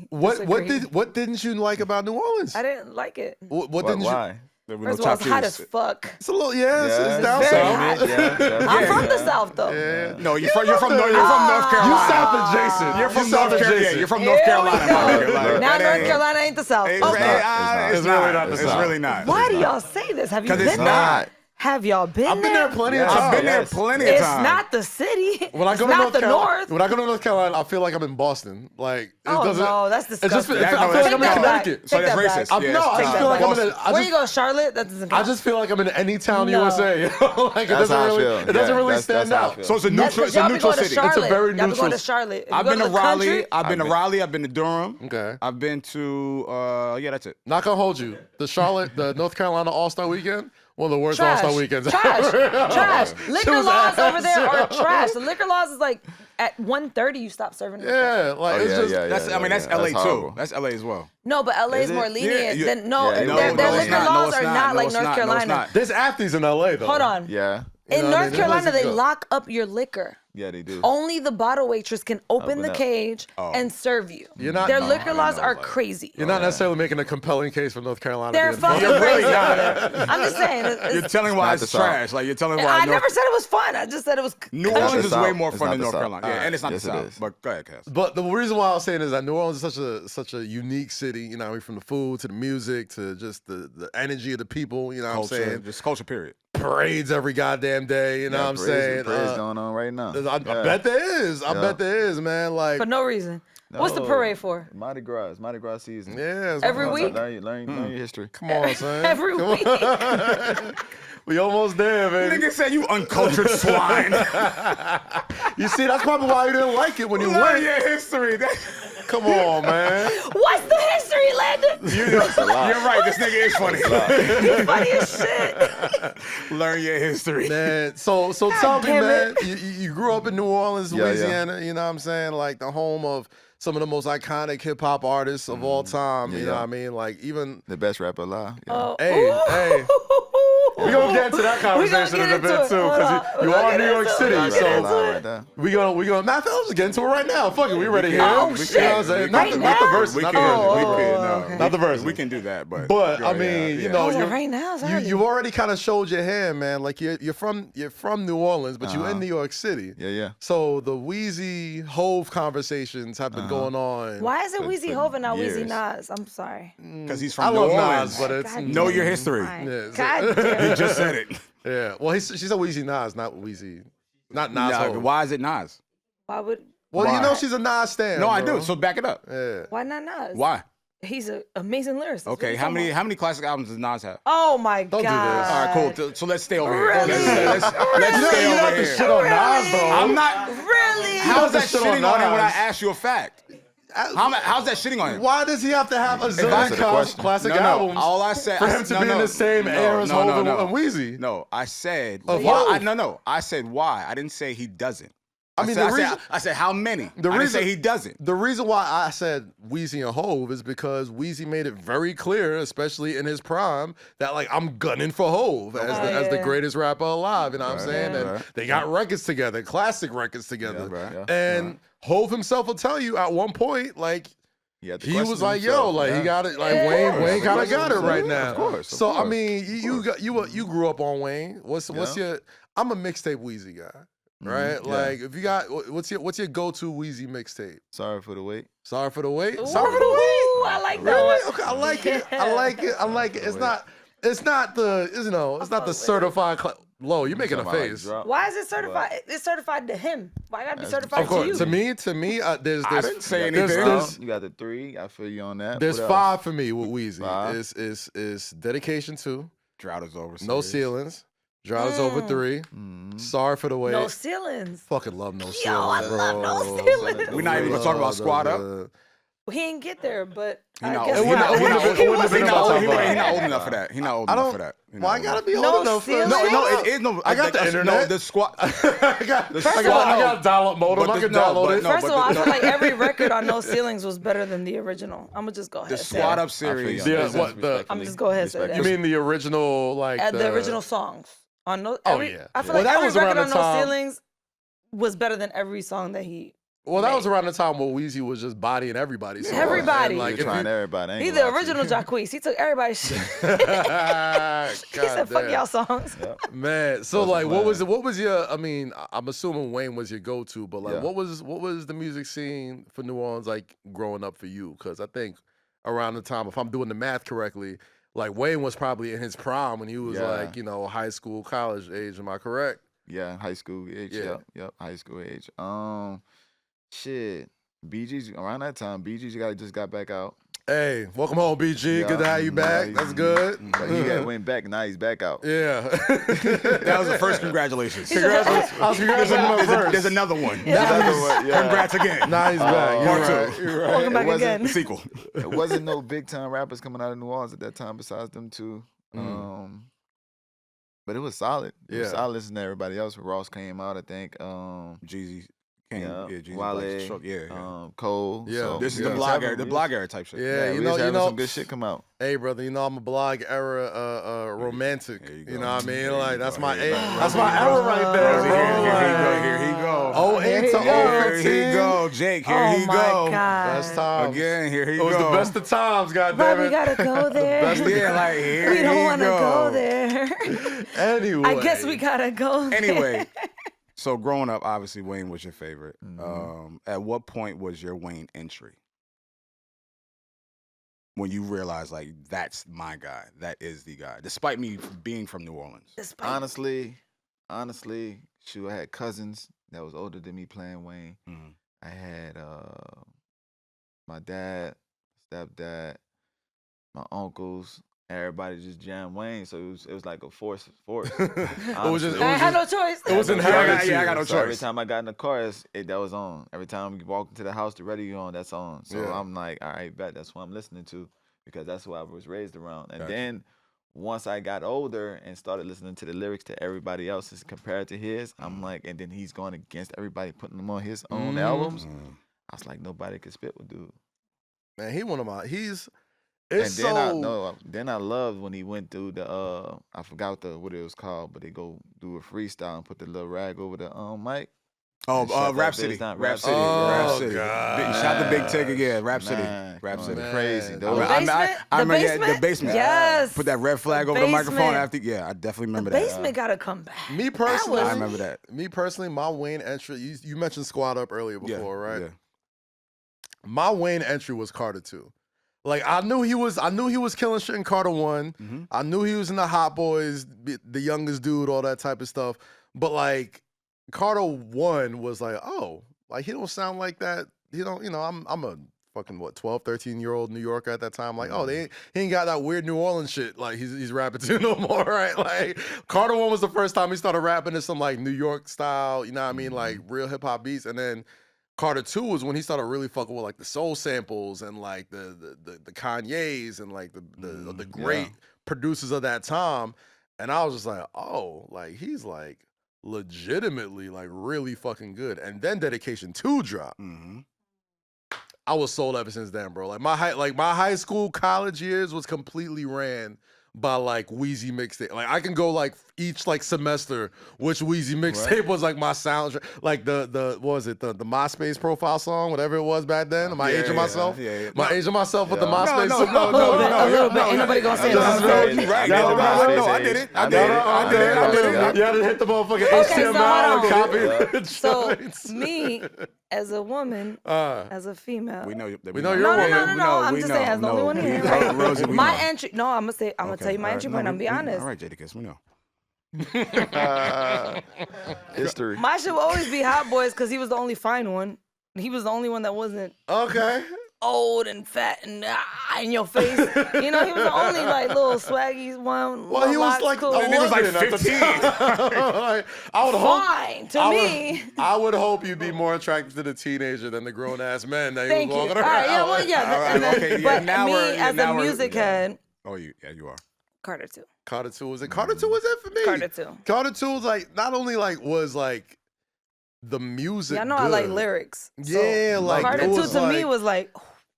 What didn't you like about New Orleans? I didn't like it. What didn't you? Why? First of all, it's hot as fuck. It's a little, it's down very south. hot. I'm from the South, though. Yeah. No, you're from North Carolina. You South adjacent. You're from North Carolina. You're from North Carolina. Now North Carolina ain't the South. It's really not. It's really not. Why do y'all say this? Have you been it's there? not. Have y'all been there? I've been there plenty of times. I've been there plenty of It's times. not the city. When I go it's to not the North. When I go to North Carolina, I feel like I'm in Boston. Like, Oh, no, that's disgusting. I feel like I'm in Connecticut. So that's racist. I just feel like I'm in. Where you go, Charlotte? That doesn't count. I just feel like I'm in any town No. USA. Like, That's how I feel. it doesn't really That's stand how I out. feel. So it's a That's neutral, 'cause y'all be neutral going to city. Charlotte. It's a very Y'all be neutral. going to Charlotte. If I've you been go to the country, Raleigh. I've been to Raleigh. I've been to Durham. Okay. I've been to yeah, that's it. Not gonna hold you. The North Carolina All-Star Weekend, one of the worst Trash. All-Star weekends. Trash. Liquor was laws over ass, there are yo. trash. The liquor laws is like at 1:30 you stop serving. Yeah, like it's just. That's that's LA too. horrible. That's LA as well. No, but LA is Is more it? lenient Yeah, than no. yeah, their no, liquor it's not. laws No, are it's not not. like No, it's North not. No, it's Carolina. not. There's athletes in LA though. Hold on. Yeah. In know what I North mean? Carolina, Let's they go. lock up your liquor. Yeah, they do. Only the bottle waitress can open the up. cage and serve you. You're not- Their no, liquor laws are crazy. You're not necessarily making a compelling case for North Carolina. They're being fucking fun. crazy over there. I'm just saying. You're telling why not it's the South. trash. Like you're telling why. I never said it was fun. I just said it was. New country. Orleans is South. way more It's fun not than the North South. Carolina. Yeah, and it's not Yes, the it South. is. But go ahead, Cass. But the reason why I was saying is that New Orleans is such a unique city. You know, I mean, from the food to the music to just the energy of the people. You know what I'm saying? Just culture. Period. Parades every goddamn day. You know what I'm saying? Parades going on right now. I bet there is. I bet there is, man. Like, For no reason. What's the parade for? Mardi Gras. It's Mardi Gras season. yeah, it's Every one- week? Learn your history. Come on, son. Every Come week. on. We almost there, baby. Nigga said you uncultured swine. You see, that's probably why you didn't like it when you Learn went. your history. Come on, man. What's the history, Landon? You're right. This nigga is funny. He's funny as shit. Learn your history. Man, so tell me, damn man, it. you grew up in New Orleans, Yeah, yeah. Louisiana, you know what I'm saying? Like the home of some of the most iconic hip hop artists of all time. You know what I mean? Like even The best rapper alive. Yeah. Oh, Hey, we're gonna get into that conversation in a bit too, because you are in New York City. So Right there. we gonna matter of fact, let's get into it right now. Fuck it, we ready here. Oh, You know shit. what I'm saying? Right Not the now? verse, We not could. the verse. We could. okay. No. Not the verse. We can do that, but. But I yeah, mean, yeah. you know, Hold on, you're, right now, it's early. you already kind of showed your hand, man. Like you're from New Orleans, but you're in New York City. Yeah, yeah. So the Wheezy Hove conversations have been going on. Why is it Weezy Hov and not Weezy years. Nas? I'm sorry. Because he's I from New love Orleans. Nas, but it's God Know damn your it. history. Fine. Yeah, so- God damn He it. just said it. yeah. Well, she said Wheezy Nas, not Wheezy, not Nas. Nah, Hov. why is it Nas? Why would? Well, you Why? know she's a Nas stan. No, I bro. do. So back it up. Yeah. Why not Nas? Why? He's an amazing lyricist. What Okay, you how talking many about? classic albums does Nas have? Oh my Don't do God. this. All right, cool. So let's stay over here. Really? Let's Really? stay You over have to here. shit on Nas, bro. I'm not. Really? How's that to shit on shitting on him when I Nas. ask you a fact? How's that shitting on him? Why does he have to have a Answer the zillion question. classic No, albums all I said for him to be in the same era as Hov and Weezy? No, I said Of why. Hov. No. I said why. I didn't say he doesn't. I mean, I said how many. the I didn't reason- say he doesn't. The reason why I said Weezy and Hov is because Weezy made it very clear, especially in his prime, that like I'm gunning for Hov as the yeah. greatest rapper alive. You know what I'm saying? yeah. And they got records together, classic records together. Yeah, right. And Hov himself will tell you at one point, like he was like, "Yo, like he got it. Like Wayne kind of got it right now." Of course. So I mean, you grew up on Wayne. What's your? I'm a mixtape Weezy guy, right? Like if you got, what's your go-to Weezy mixtape? Sorry for the wait. Sorry for the wait. Ooh, Sorry for the wait. I like that one. Okay, I like it. I like it. It's not the certified. Low, you're making a face. Why is it certified? It's certified to him. Why gotta be certified to you? To me, there's. I didn't say anything. You got the 3. I feel you on that. There's 5 for me with Weezy. It's Dedication 2. Drought is over. No Ceilings. Drought is over 3. Sorry for the wait. No Ceilings. Fucking love No Ceilings. Yo, I love No Ceilings. We're not even gonna talk about Squad Up. He ain't get there, but He's not old enough for that. He's not old enough for that. Why I gotta be old enough for that? No, it is no. I got the internet. No, the Squad. I got dial-up modem. I can download it. First of all, I feel like every record on No Ceilings was better than the original. I'm gonna just go ahead. The Squad Up series. I'm just go ahead and say that. You mean the original, like the original songs on No? Oh yeah. I feel like every record on No Ceilings was better than every song that he. Well, that was around the time where Weezy was just bodying everybody. So everybody. like, trying everybody. He's the original Jacquees. He took everybody's shit. He said, fuck y'all songs. Yep. Man, so like, what was your, I mean, I'm assuming Wayne was your go-to, but like, what was the music scene for New Orleans like growing up for you? Because I think around the time, if I'm doing the math correctly, like Wayne was probably in his prime when he was like, high school, college age. Am I correct? Yeah, high school age. Yep, high school age. Shit, BG's around that time. BG's just got back out. Hey, welcome home, BG. Good to have you back. That's good. He went back. Now he's back out. Yeah, that was the first. Congratulations. There's another one. Yeah. Congrats again. Now he's back. Part 2. You're right. Welcome back again. Sequel. It wasn't no big time rappers coming out of New Orleans at that time besides them 2. But it was solid. It was solid listening to everybody else. Ross came out, I think. Jeezy. Jeezy, Wale, Cole. Yeah, so, this is the blog era type shit. Yeah, you know, some good shit come out. Hey, brother, you know I'm a blog era romantic. You know what I mean? Like that's my era right there. Here he go. 08 to 015. Here he go, Jake. Here he go. Oh my God. Best times. Again, here he go. It was the best of times, goddammit. But we gotta go there. Here we don't want to go there. Anyway, I guess we gotta go there. Anyway. So growing up, obviously Wayne was your favorite. At what point was your Wayne entry? When you realized, like, that's my guy. That is the guy. Despite me being from New Orleans. Honestly, shoot, I had cousins that was older than me playing Wayne. I had my dad, stepdad, my uncles. Everybody just jammed Wayne, so it was like a force. I had no choice. It was inherited. I got no choice. Every time I got in the car, that was on. Every time we walk into the house, the radio on, that's on. So I'm like, all right, bet that's what I'm listening to because that's what I was raised around. And then once I got older and started listening to the lyrics to everybody else's compared to his, I'm like, and then he's going against everybody, putting them on his own albums. I was like, nobody could spit with dude. Man, Then I loved when he went through the I forgot what it was called, but they go do a freestyle and put the little rag over the mic. Oh, Rap City. Rap City. Oh, God. Shout the Big Ticket again. Rap City. Rap City. Man. Crazy. I remember the basement. Yes. Put that red flag over the microphone after. Yeah, I definitely remember that. The basement gotta come back. Me personally, I remember that. Me personally, my Wayne entry. You mentioned Squad Up earlier before, right? Yeah. My Wayne entry was Carter 2. Like I knew he was killing shit in Carter 1. I knew he was in the Hot Boys, the youngest dude, all that type of stuff. But like Carter 1 was like, oh, like he don't sound like that. He don't, I'm a fucking 12, 13-year-old New Yorker at that time. Like, oh, he ain't got that weird New Orleans shit like he's rapping to no more, right? Like Carter 1 was the first time he started rapping to some like New York style, you know what I mean, like real hip hop beats, and then Carter 2 was when he started really fucking with like the soul samples and like the Kanye's and like the great producers of that time. And I was just like, oh, like he's like legitimately like really fucking good. And then Dedication 2 dropped. I was sold ever since then, bro. Like my high school, college years was completely ran by like Wheezy mixtape. Like I can go like each like semester which Wheezy mixtape was like my soundtrack. Like the what was it, the MySpace profile song, whatever it was back then. Am I aging myself? Yeah. Am I aging myself with the MySpace song? A little bit. Ain't nobody gonna say that. No, I did it. I did it. You had to hit the motherfucking Okay, HTML and so copy hold it. So me, as a woman, as a female. We know you're a No, woman. I'm just saying, as the only one here, right? Rosie, we My know. entry. No, I'm gonna tell you my entry point. I'm gonna be honest. All right, Jadakiss, we know. History. My shit will always be Hot Boys because he was the only fine one. He was the only one that wasn't Okay. old and fat and in your face. You know, he was the only like little swaggy one. Well, he was like, cool. he was like 15. Like, I would Fine hope, to me. I would hope you'd be more attracted to the teenager than the grown ass man that Thank he you. was All walking right, around. yeah, well, yeah. All right, and then, okay, yeah, but now me we're- as now a we're- music yeah. head, Oh, you are. Carter 2. Carter 2 was it? Carter 2 was it for me. Carter 2. Carter 2 was like not only like was like the music. Yeah, I know good. I like lyrics. So Yeah, like Carter it 2 was to like, me was like,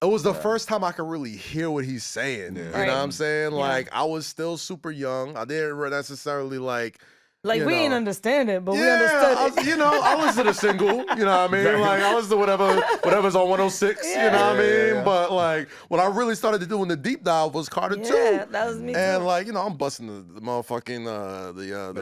it was the first time I could really hear what he's saying. You know Right. what I'm saying? Yeah. Like I was still super young. I didn't necessarily like. we You didn't know. understand it, but we Yeah, understood it. I listened to single, you know what I mean? Like, I listened to whatever's on 106, you know what I mean? Yeah. But, like, when I really started doing the deep dive was Carter 2. Yeah, that was me And, too. like, you know, I'm busting the motherfucking,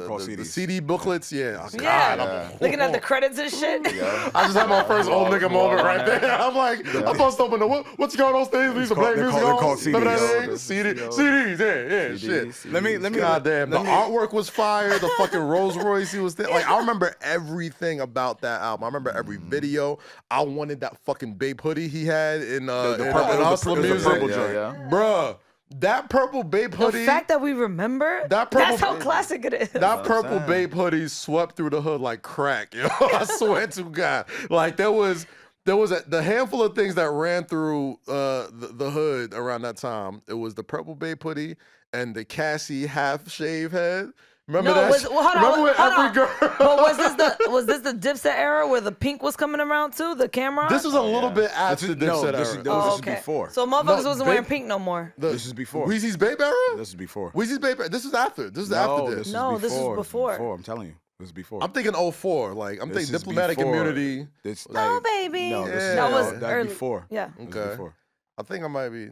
called the CDs. CD booklets. Yeah. Oh, God, Yeah, looking at the credits and shit. I just had my first old nigga moment right there. I'm like, I bust open the, what's going on those things? We used to play They're music called- on. they're called Remember that CDs. thing? CDs, shit. Let me. Goddamn, the artwork was fire. The fucking Rolls Royce he was there. Like, I remember everything about that album. I remember every video. I wanted that fucking Bape hoodie he had in Hustler Music. Bruh, that purple Bape hoodie. The fact that we remember, That purple- that's how classic it is. That purple Bape hoodie swept through the hood like crack, yo. I swear to God. Like, there was the handful of things that ran through the hood around that time. It was the purple Bape hoodie and the Cassie half shave head. Remember that? Remember when every girl? But was this the Dipset era where the pink was coming around too? The camera? This was a little bit after Dipset this era. is before. So motherfuckers wasn't wearing Bape- pink no more. This is before. Weezy's Bape era? This is before. Weezy's Bape era. This is after. This is after this. No, this is before. I'm telling you, this is before. I'm thinking 04. Like, I'm This thinking is diplomatic before. immunity. This, No, baby. No, this Yeah. is, That was that's early. before. Yeah. This is Okay. before. I think I might be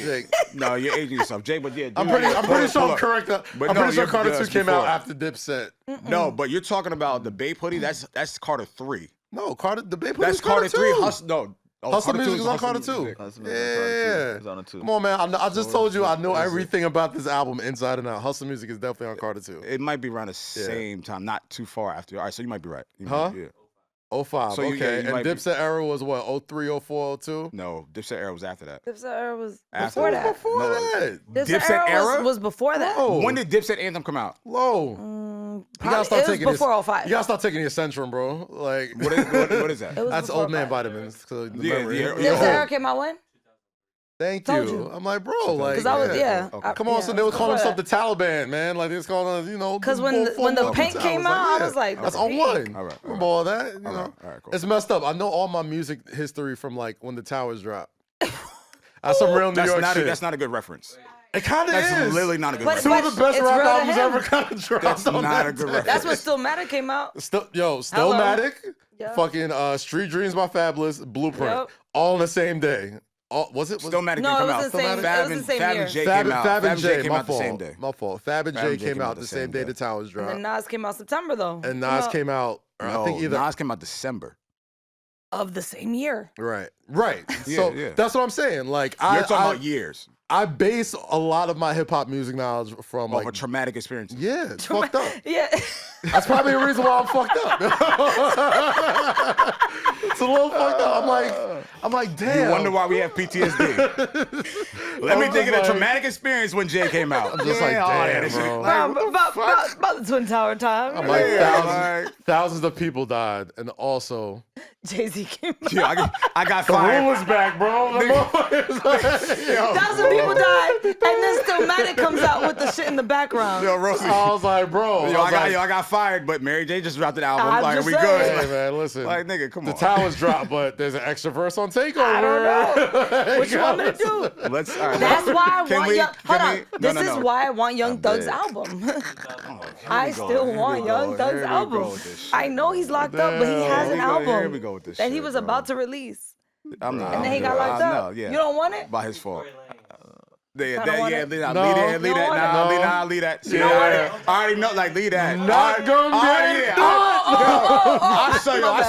Jake. No, you're aging yourself, Jay. But yeah, I'm pretty sure I'm correct. But I'm no, pretty sure you're- Carter yeah, 2 it's came out before. after Dipset. No, but you're talking about the Bape hoodie. That's Carter 3. No, the Bape hoodie That's is Carter 3. 3. Hustle Carter 2 Music is on Hustle Carter 2. Music. Yeah. Come on, man. I just told you I know everything about this album inside and out. Hustle Music is definitely on Carter 2. It might be around the same time, not too far after. All right, so you might be right. Huh? Yeah. 05. So you- okay. yeah, you And might be- Dipset era was what? 03, 04, 02? No, Dipset era was after that. Dipset era was After before that. that. Before No. that. Dipset era? was before that. Oh. When did Dipset Anthem come out? Low. You gotta start It was taking before this. 05. You gotta start taking your Centrum, bro. Like, What is that? It was that's before old man 05. vitamins. So Yeah, remember, yeah, you're yeah. Dipset old. era came out when? Thank Told you. you. I'm like, bro, like, Because I was, yeah. Okay. Come on, yeah, so they was calling before themselves that. the Taliban, man. Like they was calling us, you know. Because when the paint came out, I was like, that's the on pink. one. All right, Remember all that? You know, All right, cool. it's messed up. I know all my music history from like when the towers dropped. That's some real New York shit. That's not a good reference. It kind of That's is. literally not a good But- Two reference. of the best it's rap real to albums him. ever kind of dropped. That's on not that a good time. reference. That's when Stillmatic came out. Stillmatic, Yeah. fucking Street Dreams by Fabulous, Blueprint, Yep. all on the same day. Was it? Stillmatic No, didn't come it out. was the same- Fab it was the same Fab year. and J Fab, came out. Fab and J, came my out the fault. same day. My fault. Fab and J came out the same day day. the towers And dropped. then Nas came out September though. And Nas came out, or No, I think either. Nas came out December. of the same year. Right. Yeah, So yeah. that's what I'm saying. Like You're talking about years I base a lot of my hip hop music knowledge from of like a traumatic experience. yeah, it's fucked up. Yeah. That's probably the reason why I'm fucked up. It's a little fucked up. I'm like, damn. You wonder why we have PTSD. Let me think of the traumatic experience when Jay came out. I'm just like, damn, this shit- bro. About the Twin Tower time. I'm like, Yeah, thousands of people died, and also Jay-Z came out. Yeah, I got The fired. rumor's back, bro. The motherfucker's like, yo, 1,000 people died, and then Stillmatic comes out with the shit in the background. Yo, Rosy. I was like, bro. I got fired, but Mary J just dropped an album. I'm Like, just we saying. good. Hey, man, listen. Like, nigga, come on. The towers dropped, but there's an extra verse on Takeover. I don't know. What you want me to do? Let's. All right, That's why I Can want we- Young. can Hold we- on. no, This no, is no. why I want Young Thug's dead. album. Oh, I still want Young Thug's album. I know he's locked up, but he has an album Here we go with this that he shit, was bro. about to release, I'm not. and then he got locked up. Yeah. You don't want it? By his fault. I don't want it. Leave No. that. You don't want Nah, it? leave that. You don't want it? I already know, like, leave that. Not gonna get it. I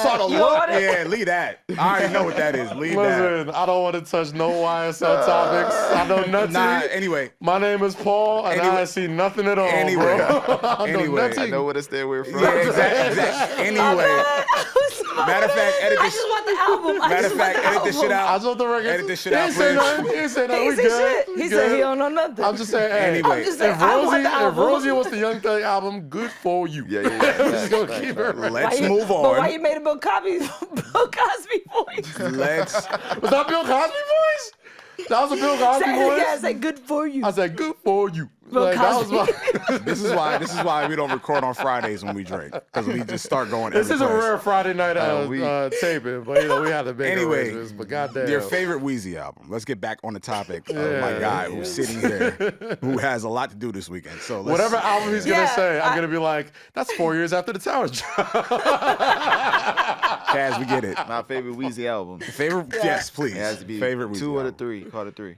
saw the You look. want it? Yeah, leave that. I already know what that is. Leave that. Listen, I don't want to touch no YSL topics. I know nothing. Nah, anyway. My name is Paul, and Anyway. I see nothing at all, Anyway. bro. I know Anyway. nothing. I know where to stay away from. Yeah, exactly. Anyway. Matter of fact, edit I this. just want the album. I Matter just of want fact, the edit this shit album. I out. just want the record. Edit this shit He out, ain't say please. nothing. He ain't say nothing. He We said good. shit. We He good. said he don't know nothing. I'm just saying, hey, Anyway. I'm just saying, if I want the If album. Rosie wants the Young Thug album, good for you. Yeah. We're just gonna keep it right. Let's Why you- move But why on. you made a Bill Cosby voice? Let's. Was that Bill Cosby voice? That was a Bill Cosby Say it again. voice? Say good for you. I said, good for you. Bill Like, that was Cosby. my... This is why we don't record on Fridays when we drink, because we just start going. This every is a place. rare Friday night taping, but we had to make Anyway, arrangements. But goddamn, Your favorite Wheezy album. Let's get back on the topic of my Yeah. guy who's sitting here, who has a lot to do this weekend. So let's, whatever album he's gonna Yeah, say, I'm gonna be like, that's 4 years after the Towers dropped. Kaz, we get it. My favorite Weezy album. Favorite, yes, please. It has to be favorite Wheezy 2 or the album. 3. Carter 3.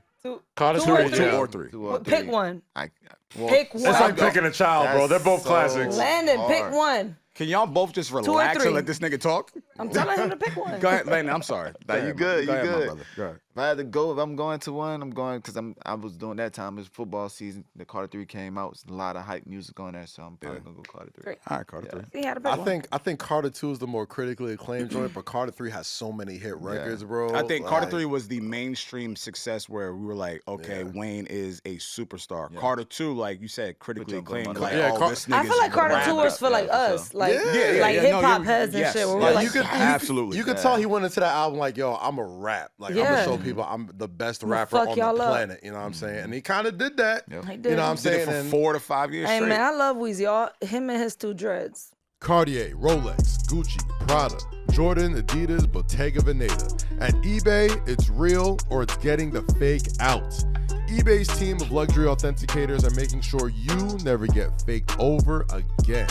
Carter Two or 3, three. yeah. Two or three. 2 or 3. Pick one. Well, Pick one. It's like picking a child, bro. They're That's both so classics. Landon, pick hard. one. Can y'all both just or relax three. and let this nigga talk? I'm telling him to pick one. Go ahead, Landon. I'm sorry. Go you ahead, good, Go you ahead, my good. brother. Go ahead. If I had to go, if I'm going to one, I'm going because I was doing that time. It's football season. The Carter 3 came out. It's a lot of hype music on there, so I'm probably gonna go Carter 3. Great. All right, Carter 3. He had to pick one. I think Carter 2 is the more critically acclaimed joint, but Carter 3 has so many hit records, bro. I think Carter Like, 3 was the mainstream success where we were like, okay, Wayne is a superstar. Carter 2, like you said, critically Put your acclaimed. money Like, Yeah, oh, this nigga's I feel like Carter rapper. 2 was for like us, like Yeah, like yeah, hip no, hop you're- heads and yes, shit. Where yeah, we're like, you could absolutely. You could tell he went into that album like, yo, I'm a rap. Like I'm gonna Yeah. show people I'm the best I'ma rapper fuck on the y'all up. planet. You know what I'm saying? And he kind of did that. Yep. He You did. know what I'm Did saying? it for And 4 to 5 years Hey straight. man, I love Weezy. Him and his 2 dreads. Cartier, Rolex, Gucci, Prada, Jordan, Adidas, Bottega Veneta. At eBay, it's real or it's getting the fake out. eBay's team of luxury authenticators are making sure you never get faked over again.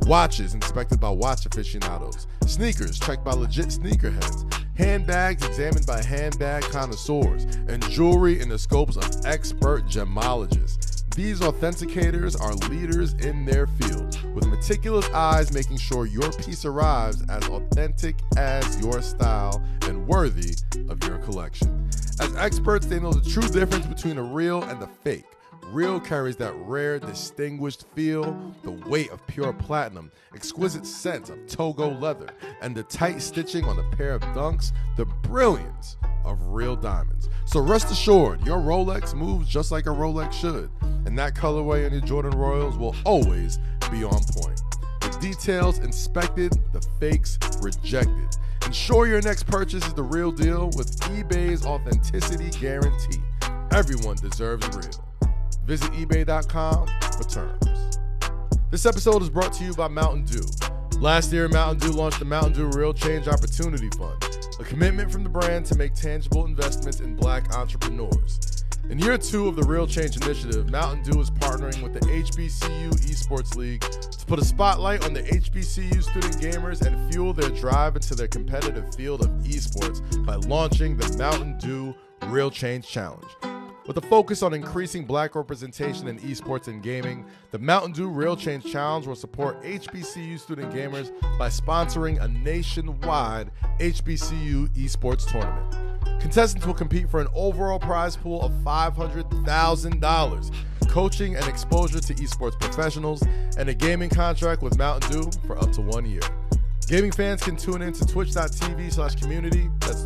Watches inspected by watch aficionados. Sneakers checked by legit sneakerheads. Handbags examined by handbag connoisseurs. And jewelry in the scopes of expert gemologists. These authenticators are leaders in their field, with meticulous eyes making sure your piece arrives as authentic as your style and worthy of your collection. As experts, they know the true difference between a real and a fake. Real carries that rare, distinguished feel, the weight of pure platinum, exquisite scent of Togo leather, and the tight stitching on a pair of dunks, the brilliance of real diamonds. So rest assured, your Rolex moves just like a Rolex should, and that colorway on your Jordan Royals will always be on point. The details inspected, the fakes rejected. Ensure your next purchase is the real deal with eBay's authenticity guarantee. Everyone deserves real. Visit ebay.com for terms. This episode is brought to you by Mountain Dew. Last year, Mountain Dew launched the Mountain Dew Real Change Opportunity Fund, a commitment from the brand to make tangible investments in Black entrepreneurs. In year 2 of the Real Change Initiative, Mountain Dew is partnering with the HBCU Esports League to put a spotlight on the HBCU student gamers and fuel their drive into their competitive field of esports by launching the Mountain Dew Real Change Challenge. With a focus on increasing Black representation in esports and gaming, the Mountain Dew Real Change Challenge will support HBCU student gamers by sponsoring a nationwide HBCU esports tournament. Contestants will compete for an overall prize pool of $500,000, coaching and exposure to esports professionals, and a gaming contract with Mountain Dew for up to 1 year. Gaming fans can tune in to twitch.tv/community, that's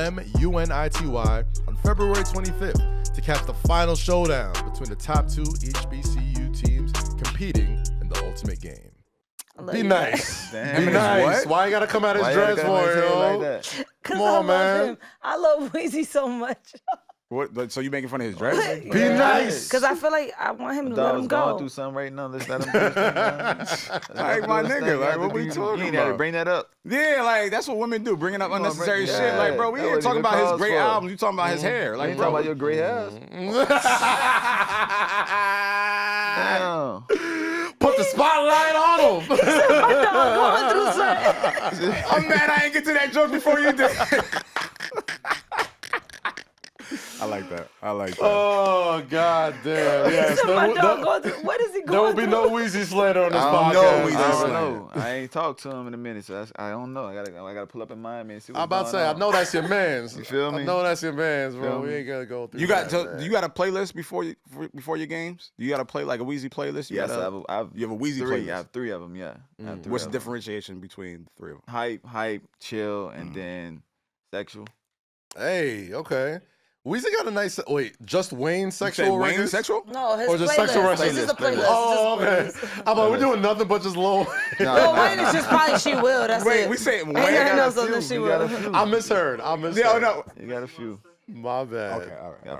twitch.tv/CXMMUNITY on February 25th to catch the final showdown between the top 2 HBCU teams competing in the ultimate game. Be nice. Damn. Be nice. What? Why you gotta come out his dress for it, yo? Because Come I on, love man. him. I love Weezy so much. What? So you making fun of his dress? Be nice. Because I feel like I want him to let Dog him was going go. through something right now. Let's let him do his thing, man. Like, my nigga, like, what we talking You ain't had to about? bring that up. Yeah, like that's what women do, bringing up You gonna unnecessary bring- shit. Yeah, Like, bro, we that ain't what talking he about his calls great for. albums. You talking about his hair? You Like, ain't bro, talking about your gray hairs. Damn. Put the spotlight on him. My dog going through something. I'm mad I ain't get to that joke before you did. I like that. I like that. Oh, god damn. Yes, My dog going through. What is he there will going be through? no Weezy Slater on this I podcast. don't know Weezy I don't Slater. know. I ain't talked to him in a minute, so I don't know. I gotta pull up in Miami and see what's I'm about to say, going I on. know that's your man's. You feel me? I know that's your man's, bro. Feel We me? ain't gonna go through You got that, to, man. do you got a playlist before your games? Do you got to play like a Weezy playlist? You Yes, gotta- I've you have a Weezy three. playlist. I have three of them. Yeah. I have three What's the of 'em. differentiation between the three of them? Hype, chill, and then sexual. Hey, okay. Weezy got a nice. Wait, just Wayne sexual Wayne records? sexual? No, his Or just playlist. sexual This records? is a playlist. Oh, okay. It's just a playlist. I'm like, we're doing nothing but just low. Lil Wayne is just probably She Will. That's Wait, it. we say Ain't Wayne. nothing got else a other than few. She You got a Will. few. I misheard. Yeah, no. You got a few. My bad. Okay, all right. Yeah, all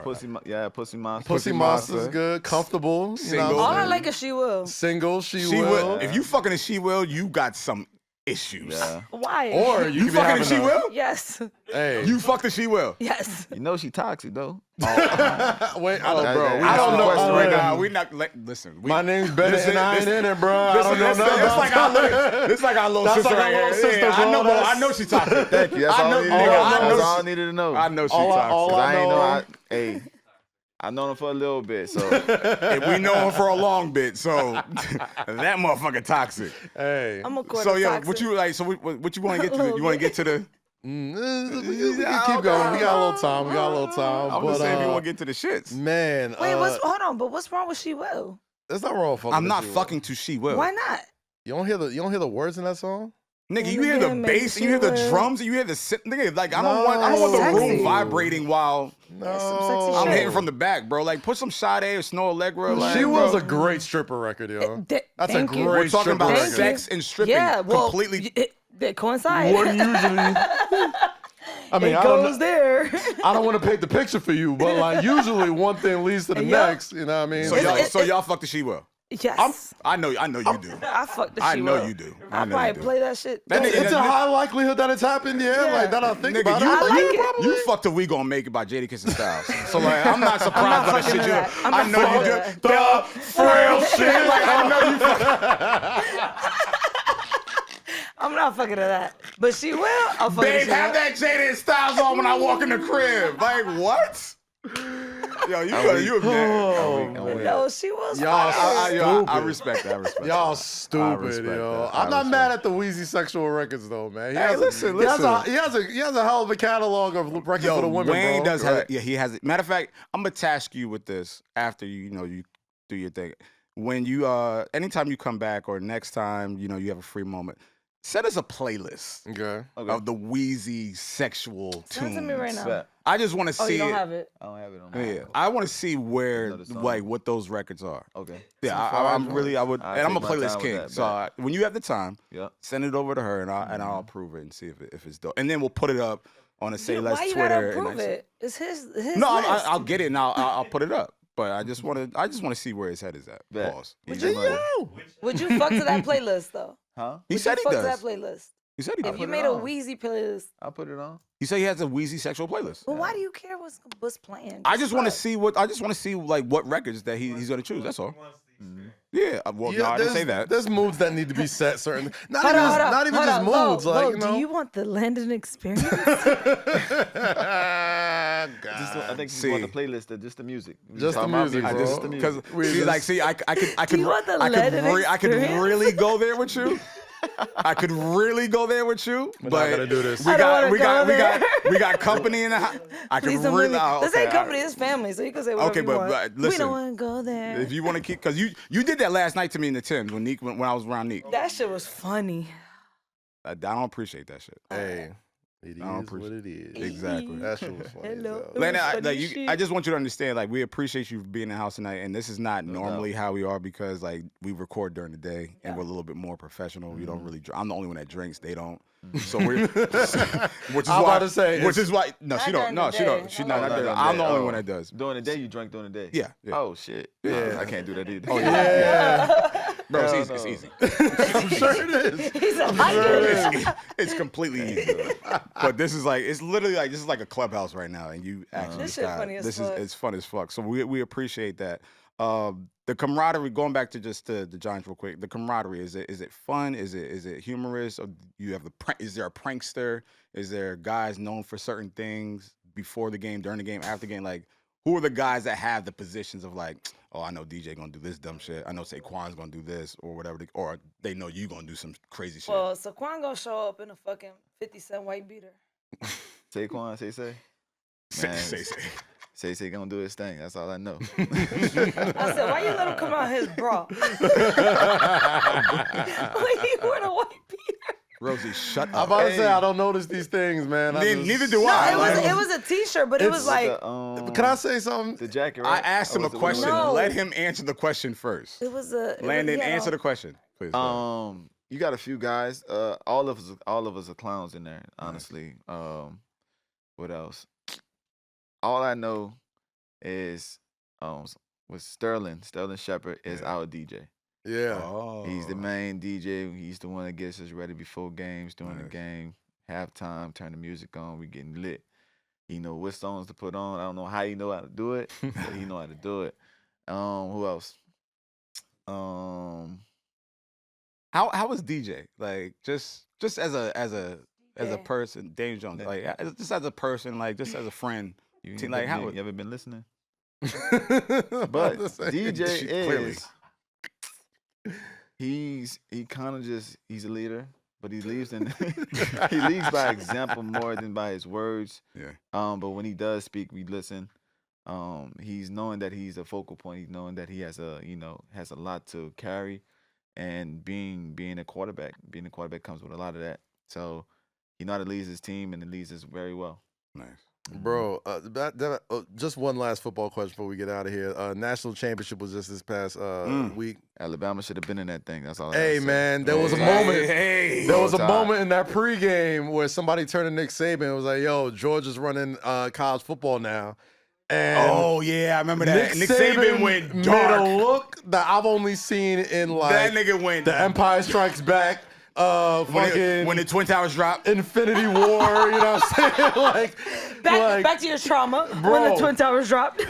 right. Pussy Monster. Pussy Monster's good. Comfortable. You Single. know All what I I'm like is She Will. saying? Single, she She will. will. If you fucking a she will, you got some issues. Yeah. Why? Or you, You could be fucking a having she will? Yes. Hey. You fucked a she will. Yes. You know she toxic though. Wait, I don't, Bro, that- we I not don't know. question right Listen. now. We not listen. We, My name's Bennett Listen, and I ain't listen, in it, bro. I don't know Listen, nothing it's about like our little, it's like our little That's sister like our right little here. sister, Yeah, I bro. know, That's- I know she toxic. Thank you. That's I all know- I needed to all know. I know- That's all I needed to know. I know she All I- toxic. all 'Cause I ain't know- know. I known him for a little bit, so And we know her for a long bit, so that motherfucker toxic. Hey. I'm a quarter So yo, toxic. what you like? So what you want to get to? You want to get to the? We can keep going. We got a little time. We got a little time. I'm but, just saying if you want to get to the shits. man. Wait, hold on, but what's wrong with She Will? That's not wrong. Fucking I'm with not you. fucking to she will. Why not? You don't hear the words in that song? Nigga, you And hear the again, maybe bass, and you hear she the will. drums, and you hear the nigga. Like I No. don't want the room Sexy. vibrating while That's some sexy No. shit. I'm hitting from the back, bro. Like put some Sade or Snow Allegra. Like, She was bro. a great stripper record, yo. That's a Thank you. great We're talking stripper about record. Thank you. sex and stripping. Yeah, well, completely. they coincide. What usually? I mean, it I don't goes know. there. I don't want to paint the picture for you, but like usually one thing leads to the Yeah. next. You know what I mean? So y'all fuck the she will. Yes. I know you do. I fucked the I She know Will. you do. I know probably you do. play that shit. That nigga- It's a high likelihood that it's happened, yeah. Yeah. Like that I think Nigga, about you, it. I like you, it. you Probably. fucked a We Gonna Make It by Jadakiss and Styles. So like, I'm not surprised by the fucking shit you. with that. I'm I not know you fucking do. with The frail shit. Like I know you. I'm not fucking to that. But She Will. I'll fuck Babe, She have Will. that Jada and Styles on when I walk in the crib. Like what? Yo, you a man. No, She was Y'all fire. I respect that. I respect Y'all that. stupid, respect yo. that. I I'm not respect mad at the Wheezy sexual records though, man. He Hey, has listen. He has a hell of a catalog of records Yo, for the women, Wayne bro. does have. Yeah, he has it. Matter of fact, I'm gonna task you with this after you do your thing. When you anytime you come back or next time you have a free moment, set us a playlist Okay. of the Wheezy sexual Send it to me tunes. right now. Bet. I just want to Oh, see you don't it. have it. I don't have it on my Yeah, I want to see where Another song. like what those records are. Okay. Yeah, I'm really I would, I'll and I'm a take my playlist time with king. that, So when you have the time, Yep. send it over to her, and I'll approve it and see if it's dope. And then we'll put it up on a Say Dude, Less why you Twitter. gotta and approve it? It's his No, list. I'll get it and I'll put it up. But I just want to see where his head is at. Bet. Pause. Would He- you, would you fuck to that playlist though? Huh? He Would said you he fuck does. to that playlist? He said he If does. you put it made a on. Wheezy playlist, I'll put it on. He said he has a Wheezy sexual playlist. well, why do you care what's playing? I just want to fuck. see like what records that he's gonna choose. That's all. Yeah. Well, no, I didn't say that. There's moods that need to be set. Certain, not Hold on, hold on, even hold just on. moods. Lo, Like Lo, you know. do you want the Landon experience? God. I think see. you want the playlist of just the music. We Just the talking about music, I bro. just Just the because music. I could you want the I Landon could experience? really go there with you. I could really go there with you, but not gonna do this. We I don't got wanna we got go we got there. we got company in the house. I could Please don't make really. me. This ain't all company, right. it's family, so you can say whatever Okay, you but want. We listen. don't want to go there. If you want to keep, because you did that last night to me in the Timbs when I was around Nick. That shit was funny. I don't appreciate that shit. Hey, It is what it is. Exactly. That shit was funny. Hello. Landon, I just want you to understand, like, we appreciate you being in the house tonight, and this is not normally how we are because, like, we record during the day and we're a little bit more professional. We don't really. I'm the only one that drinks. They don't. So we're. Which is why. No, she don't. No, she don't. She's not. I'm the only one that does. During the day, you drink during the day. Yeah. Oh shit. Yeah. I can't do that either. Oh yeah. Bro, it's easy. I'm sure it is. He's a It's completely easy. But this is like, it's literally like, this is like a clubhouse right now, and you actually This shit funny as fuck. it's fun as fuck. So we appreciate that. The camaraderie, going back to just the Giants real quick, the camaraderie, is it fun? Is it humorous? Or you have is there a prankster? Is there guys known for certain things before the game, during the game, after the game? Like, who are the guys that have the positions of like, oh, I know DJ gonna do this dumb shit. I know Saquon's gonna do this or whatever, or they know you gonna do some crazy shit. Well, Saquon gonna show up in a fucking 50-cent white beater. Saquon, say. Say gonna do his thing. That's all I know. I said, why you let him come out his bra? When he wear a white beater. Rosie, shut up. I'm about to say, I don't notice these things, man. Neither do No, I. it was a T-shirt, but it was like. Can I say something? The jacket, right? I asked him a question. No. Let him answer the question first. It was a. Landon, answer the question, please. You got a few guys. All of us are clowns in there, honestly. What else? All I know is with Sterling Shepard is our DJ. Yeah. Oh. He's the main DJ. He's the one that gets us ready before games, during the game, halftime, turn the music on, we getting lit. He know what songs to put on. I don't know how he know how to do it, but he know how to do it. Who else? How was DJ? Like just as a person, Dave Jones. Like just as a person, like just as a friend. You ever been listening? But DJ is he's a leader, but he leads he leads by example more than by his words. Yeah. But when he does speak, we listen. He's knowing that he's a focal point. He's knowing that he has a lot to carry, and being a quarterback comes with a lot of that. So he know how to lead his team, and he leads us very well. Nice. Bro, just one last football question before we get out of here. National championship was just this past week. Alabama should have been in that thing. That's all. Hey man, there was a moment. There was a moment in that pregame where somebody turned to Nick Saban and was like, "Yo, Georgia's running college football now." And oh yeah, I remember that. Nick Saban went dark. Made a look that I've only seen in like that nigga went. The Empire Strikes Back. When the Twin Towers dropped, Infinity War, you know what I'm saying? Back to your trauma, bro, when the Twin Towers dropped.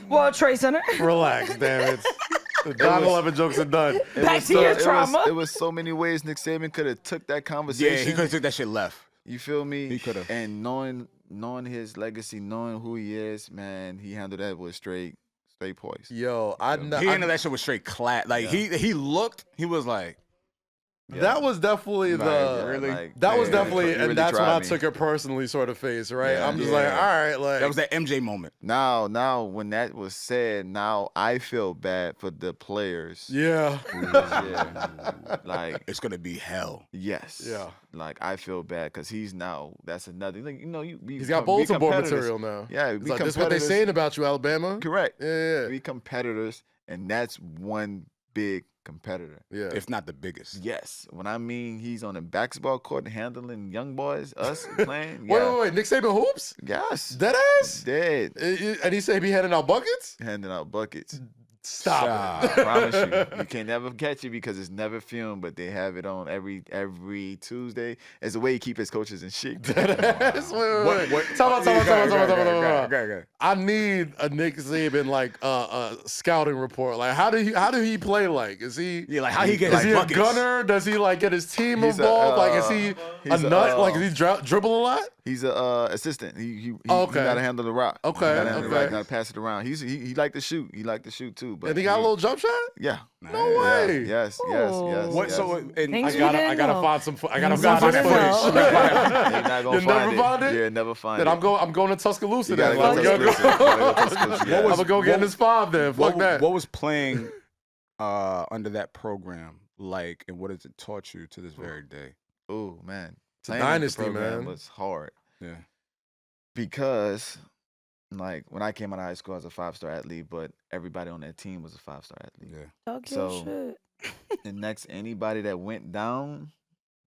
World Trade Center. Relax, damn it. The 9/11 jokes are done. Back to your trauma. It was so many ways Nick Saban could have took that conversation. Yeah, he could have took that shit left. You feel me? He could have. And knowing his legacy, knowing who he is, man, he handled that with straight poise. Yo, he handled that shit with straight clap. Like he looked, he was like. Yeah. That was definitely and that's when I took it personally sort of face, right? Yeah, I'm just like, all right, like that was that MJ moment. Now when that was said, now I feel bad for the players. Yeah. Like it's gonna be hell. Yes. Yeah. Like I feel bad because he's that's another like he's got bulletin board material now. Yeah, like, this is what they're saying about you, Alabama. Correct. Yeah. We competitors, and that's one big competitor. Yeah. If not the biggest. Yes. When I mean he's on a basketball court handling young boys, us playing. Yeah. Wait. Nick Saban hoops? Yes. Dead ass? Dead. And he said he be handing out buckets? Handing out buckets. Stop it. I promise you. You can never catch it because it's never filmed, but they have it on every Tuesday. It's a way he keep his coaches in shape. Talk about. I need a Nick Saban like scouting report. Like how do he play? Like is he? Yeah, like how he get? Is he a gunner? Does he like get his team involved? Like is he a nut? Like is he dribble a lot? He's a assistant. He gotta handle the rock. Okay. Gotta pass it around. He like to shoot. He like to shoot too. But and he got a little jump shot? Yeah. No way. Yes. What? So I gotta find some footage. You're not gonna find it. Yeah, never find it. Then I'm going to Tuscaloosa. I'm gonna go get in this 5 then. Fuck that. What was playing under that program and what has it taught you to this very day? Oh man, it's a dynasty, man. Was hard. Yeah. Because, like, when I came out of high school, I was a 5-star athlete, but everybody on that team was a 5-star athlete. Yeah. Talk your So, shit. and next, anybody that went down,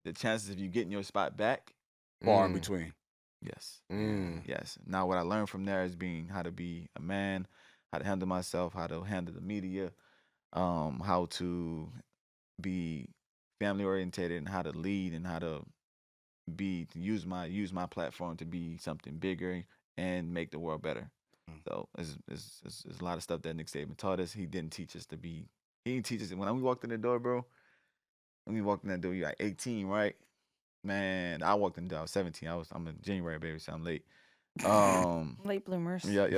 the chances of you getting your spot back, Far in between. yes. Mm. Yes. Now, what I learned from there is how to be a man, how to handle myself, how to handle the media, how to be family orientated, and how to lead, and how to use my platform to be something bigger and make the world better. So it's a lot of stuff that Nick Saban taught us. He didn't teach us he didn't teach us. When we walked in the door, bro, when we walked in that door, you like 18, right? Man, I walked in the door, I was 17. I'm a January baby, so I'm late. Late bloomers. Yeah.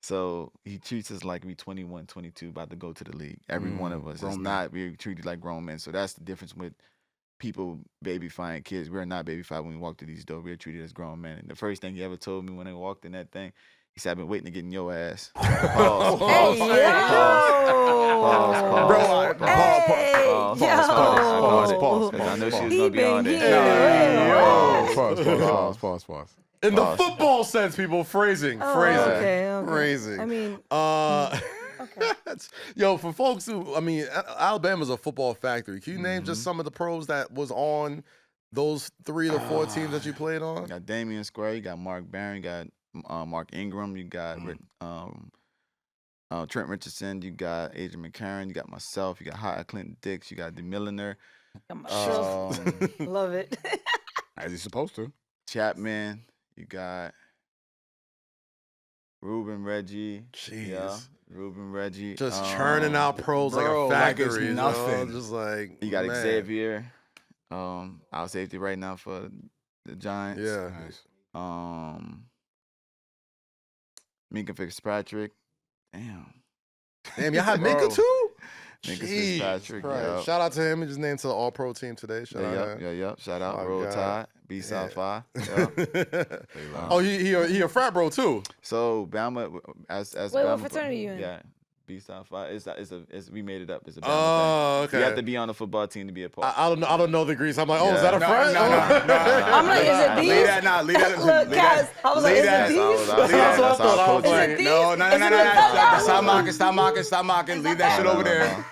So he treats us like we 21, 22, about to go to the league. Every one of us. We're treated like grown men. So that's the difference with people babyfying kids. We're not babyfied when we walk through these doors. We're treated as grown men. And the first thing he ever told me when I walked in that thing, he said, I've been waiting to get in your ass. Pause. Hey, yo. Pause. I know she was going to be on there. Pause. In the football sense, people, phrasing. Okay. Phrasing. I mean, okay. Yo, for folks who, I mean, Alabama's a football factory. Can you name just some of the pros that was on those 3 to 4 teams that you played on? You got Damian Square, you got Mark Barron, you got Mark Ingram, you got Trent Richardson, you got Adrian McCarron, you got myself, you got Hot Clinton Dix, you got the Milliner. Love it. As he's supposed to. Chapman, you got Ruben Reggie. Jeez. Yeah, Ruben Reggie. Just churning out pros bro, like a factory. like it's nothing. Just like, You got man. Xavier, our safety right now for the Giants. Yeah. Nice. Minka Fitzpatrick. Damn, y'all had Minka too? Minka Jeez Fitzpatrick. Christ. Yep. Shout out to him. He just named to the All-Pro team today. Shout out. Yep. Shout out. My Roll God. Tide. B-South 5. Yep. Oh, he a frat bro too. So Bama, as Wait, Bama, what fraternity you in? Yeah, B-South 5. We made it up. It's a Bama Oh, thing. okay. You have to be on the football team to be a part. I don't know the Greece. I'm like, oh, is Yeah. that a frat? No. I'm like, is it these? Leave that. Look, guys, I was like, is it these? That's what I thought. I was like, these? No. Is it the Stop mocking. Leave that shit over there.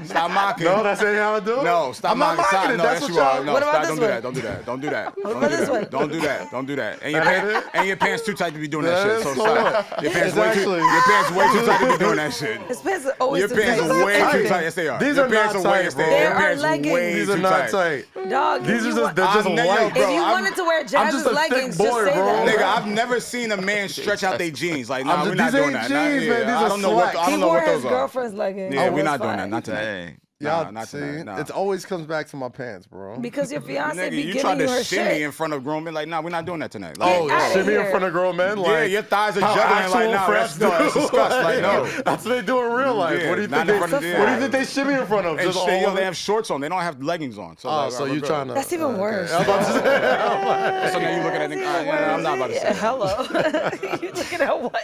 Stop mocking. no, that's ain't how I do it. No, stop I'm not mocking. mocking it. No, That's yes, what you are. y'all. No, What about stop. this Don't do that. Don't do that. What about this one? Don't do that. And your pants too tight to be doing that shit. So So stop. Your pants way too tight to be doing that shit. His pants are always Your too pants tight. are way too tight. tight. Yes, they are. These Your are pants not are way tight, bro. too They Your are pants leggings. way These too are not tight. Dog, These are just, they're I'm just not- white. yo, bro. if you I'm wanted to wear just Jazz's a thick leggings, boy, just say bro. that. Nigga, I've never seen a man stretch out their jeans. Like, nah, we're not these doing ain't that. jeans, man. These I are don't know what slacks. I He don't know wore what his those are. girlfriend's leggings. Yeah, Oh, we're not it's doing that. fine. Not tonight. Dang. Y'all Not see, tonight. Nah. it always comes back to my pants, bro. Because your fiance Nigga, be you giving tried you to her shimmy shit. in front of grown men. Like, nah, we're not doing that tonight. Oh, Get outta shimmy in here. front of grown men? Yeah, Like, your thighs are how juggling. Like, actual no, frats that's do. disgusting. Like, no. That's what they do in real life. Yeah, What do you not think? in front of the- What do you think they shimmy in front of? And Just shit, all they have shorts on. They don't have leggings on. So, Oh, like, so we're you good. trying to? That's even worse. I was about to say. So now you looking at it. I'm not about to say. Yeah, hello. You looking at what?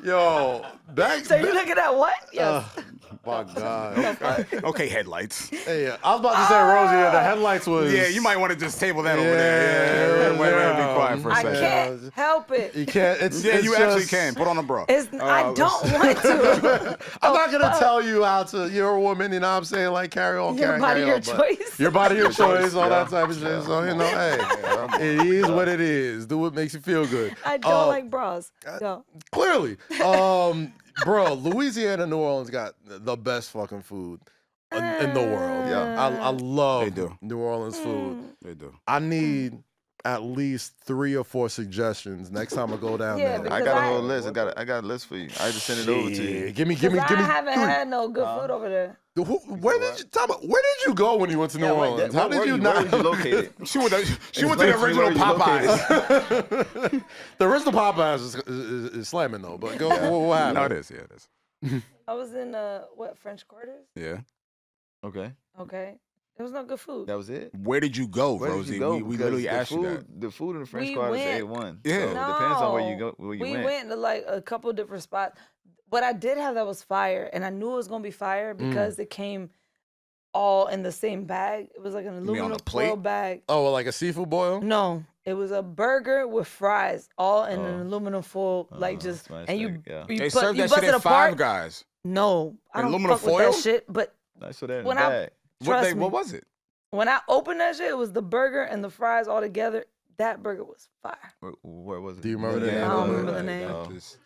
Yo, back. So you looking at what? Yes. My God. Okay, headlights. Hey, I was about to say, Rosie, the headlights was. Yeah, you might want to just table that over there. Yeah, wait, be quiet for a I second. can't help it. You can't. It's Yeah, it's you just, actually can. Put on a bra. I don't want to. I'm not gonna tell you how to. You're a woman, you know what I'm saying? Like carry on, Your carry body, on. your but choice. Your body, your choice, all that type of shit. So you know, hey, it is what it is. Do what makes you feel good. I don't like bras. Go. Clearly, bro, Louisiana, New Orleans got the best fucking food in the world. Yeah. I love They do. New Orleans food. They do. I need at least 3 or 4 suggestions next time I go down Yeah, there. I got a whole list. I got a list for you. I just send it over to Yeah, you. give me I haven't 3. had no good food over there. Where did you go when you went to New Orleans? How did you not? Where were you located? She went to the Explain to me original where you Popeyes. The original Popeyes is slamming though. But go, what happened? No, it is. Yeah, it is. I was in French Quarters? Yeah. Okay, Okay. There was no good food. that was it. Where did you go, Where did Rosie? you go? We Because literally the asked food, you that. The food in the French We Quarter is went- A1. Yeah. So it depends on where you go. Where you we went. went to like a couple different spots. What I did have that was fire, and I knew it was gonna be fire because it came all in the same bag. It was like an aluminum foil bag. Oh, well, like a seafood boil? No, it was a burger with fries, all in an aluminum foil, like just and you they served that shit at Five Guys. No, I don't aluminum fuck foil? with that shit. But when What was it? When I opened that shit, it was the burger and the fries all together. That burger was fire. Where was it? Do you remember the name? I don't remember the name.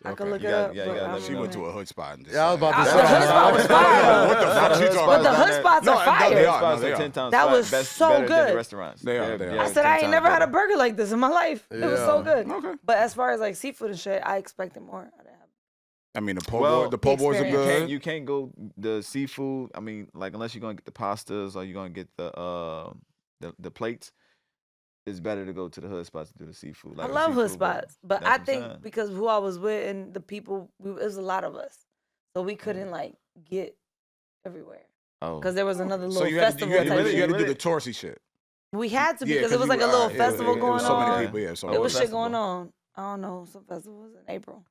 I could look it up. She went to a hood spot. And just I was about to say. The hood spot was fire. What the fuck she talking But the about? hood spots are fire. They are. That was so good. Restaurants. They are. I said I ain't never had a burger like this in my life. It was so good. Okay. But as far as like seafood and shit, I expected more. I mean, the po' boys are good. You can't go the seafood. I mean, like unless you're gonna get the pastas or you're gonna get the plates. It's better to go to the hood spots to do the seafood. I love hood spots, but I think because who I was with and the people, it was a lot of us, so we couldn't like get everywhere. Oh, because there was another little festival. You had to do the touristy shit. We had to because it was like a little festival going on. So many people, it was shit going on. I don't know, some festivals in April.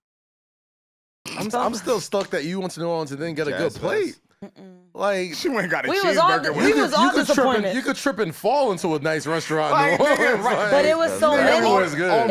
I'm still stuck that you went to New Orleans and didn't get a good plate. Like she went and got a we cheeseburger. We was all disappointed. You could trip and fall into a nice restaurant in New Orleans. But it was so many.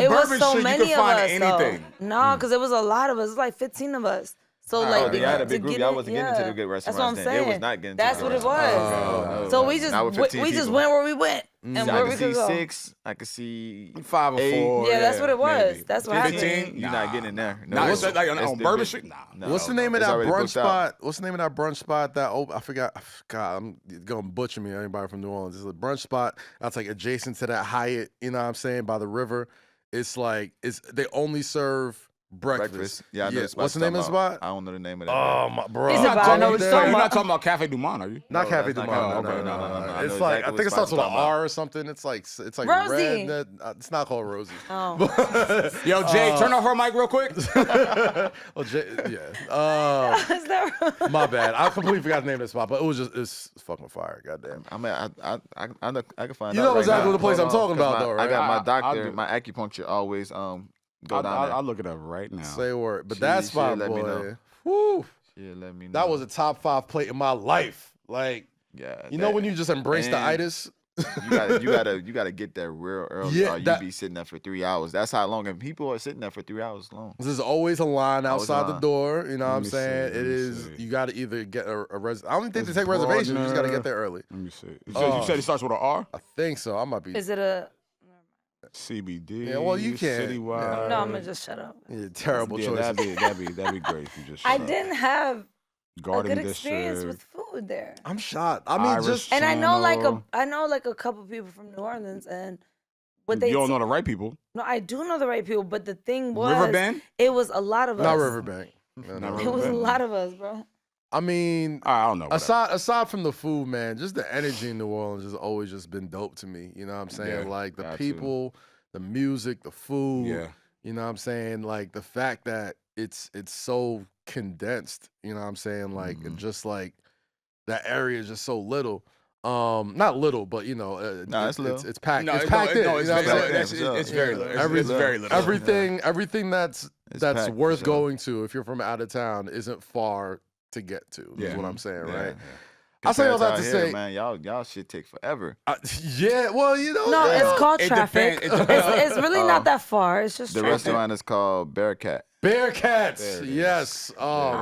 It was so many of us. No, because it was a lot of us. It was like 15 of us. So like, I had a big group. Y'all wasn't getting to the good restaurants. That's what I'm saying. It was not getting. That's what it was. So we just went where we went. And where we could go. 6, I could see 5 or 4. Yeah, that's what it was. Maybe. That's what happened. 15, you're not getting in there. No, it's like on Bourbon Street. Nah. What's the name of that brunch spot? What's the name of that brunch spot that I forgot. God, I'm gonna butcher me. Anybody from New Orleans? It's a brunch spot that's like adjacent to that Hyatt. You know what I'm saying? By the river. It's like they only serve breakfast. Yeah, I know. What's the name of the spot? I don't know the name of that. Oh my bro! You're not talking about Cafe Du Monde, are you? Not Cafe Du Monde. No. It's like I think it starts with an R or something. It's like Rosy. red. It's not called Rosy. Oh. Yo, Jay, turn off her mic real quick. Oh, Jay, yeah. My bad. I completely forgot the name of the spot, but it's fucking fire. Goddamn. I mean, I can find. You know exactly what the place I'm talking about, though, right? I got my doctor, my acupuncture always go down there. I'll look it up right now. Say a word. But that spot, boy. Woo. Yeah, let me know. That was a top 5 plate in my life. Like, you know when you just embrace the itis? you gotta get there real early. Yeah, you be sitting there for 3 hours. That's how long. And people are sitting there for 3 hours long. There's always a line outside the door. You know what I'm saying? It is. You got to either get a I don't think they take reservations. You just got to get there early. Let me see. You said it starts with an R? I think so. I might be. Is it a CBD? Yeah, well, you can. Citywide. No, I'm gonna just shut up. Yeah, terrible choice. That'd be great if you just. I didn't have Garden a good District. experience with food there. I'm shocked. I mean, just and I know like a couple people from New Orleans, and what they you don't know the right people. No, I do know the right people, but the thing was, Riverbend? It was a lot of us. Not Riverbank. It was a lot of us, bro. I mean, I don't know. Aside from the food, man, just the energy in New Orleans has always just been dope to me. You know what I'm saying? Yeah, like the people, the music, the food. Yeah. You know what I'm saying? Like the fact that it's so condensed. You know what I'm saying? Like and just like that area is just so little. Not little, but you know, it's packed. No, it's packed in. It's very little. It's very little. Everything that's worth going to if you're from out of town isn't far to get to. Is what I'm saying, right? Yeah. I say all that to say, man, y'all shit take forever. Yeah, well, you know, no, it's called traffic. It's really not that far. It's just the traffic. restaurant is called Bearcat. Bearcats, yes. Oh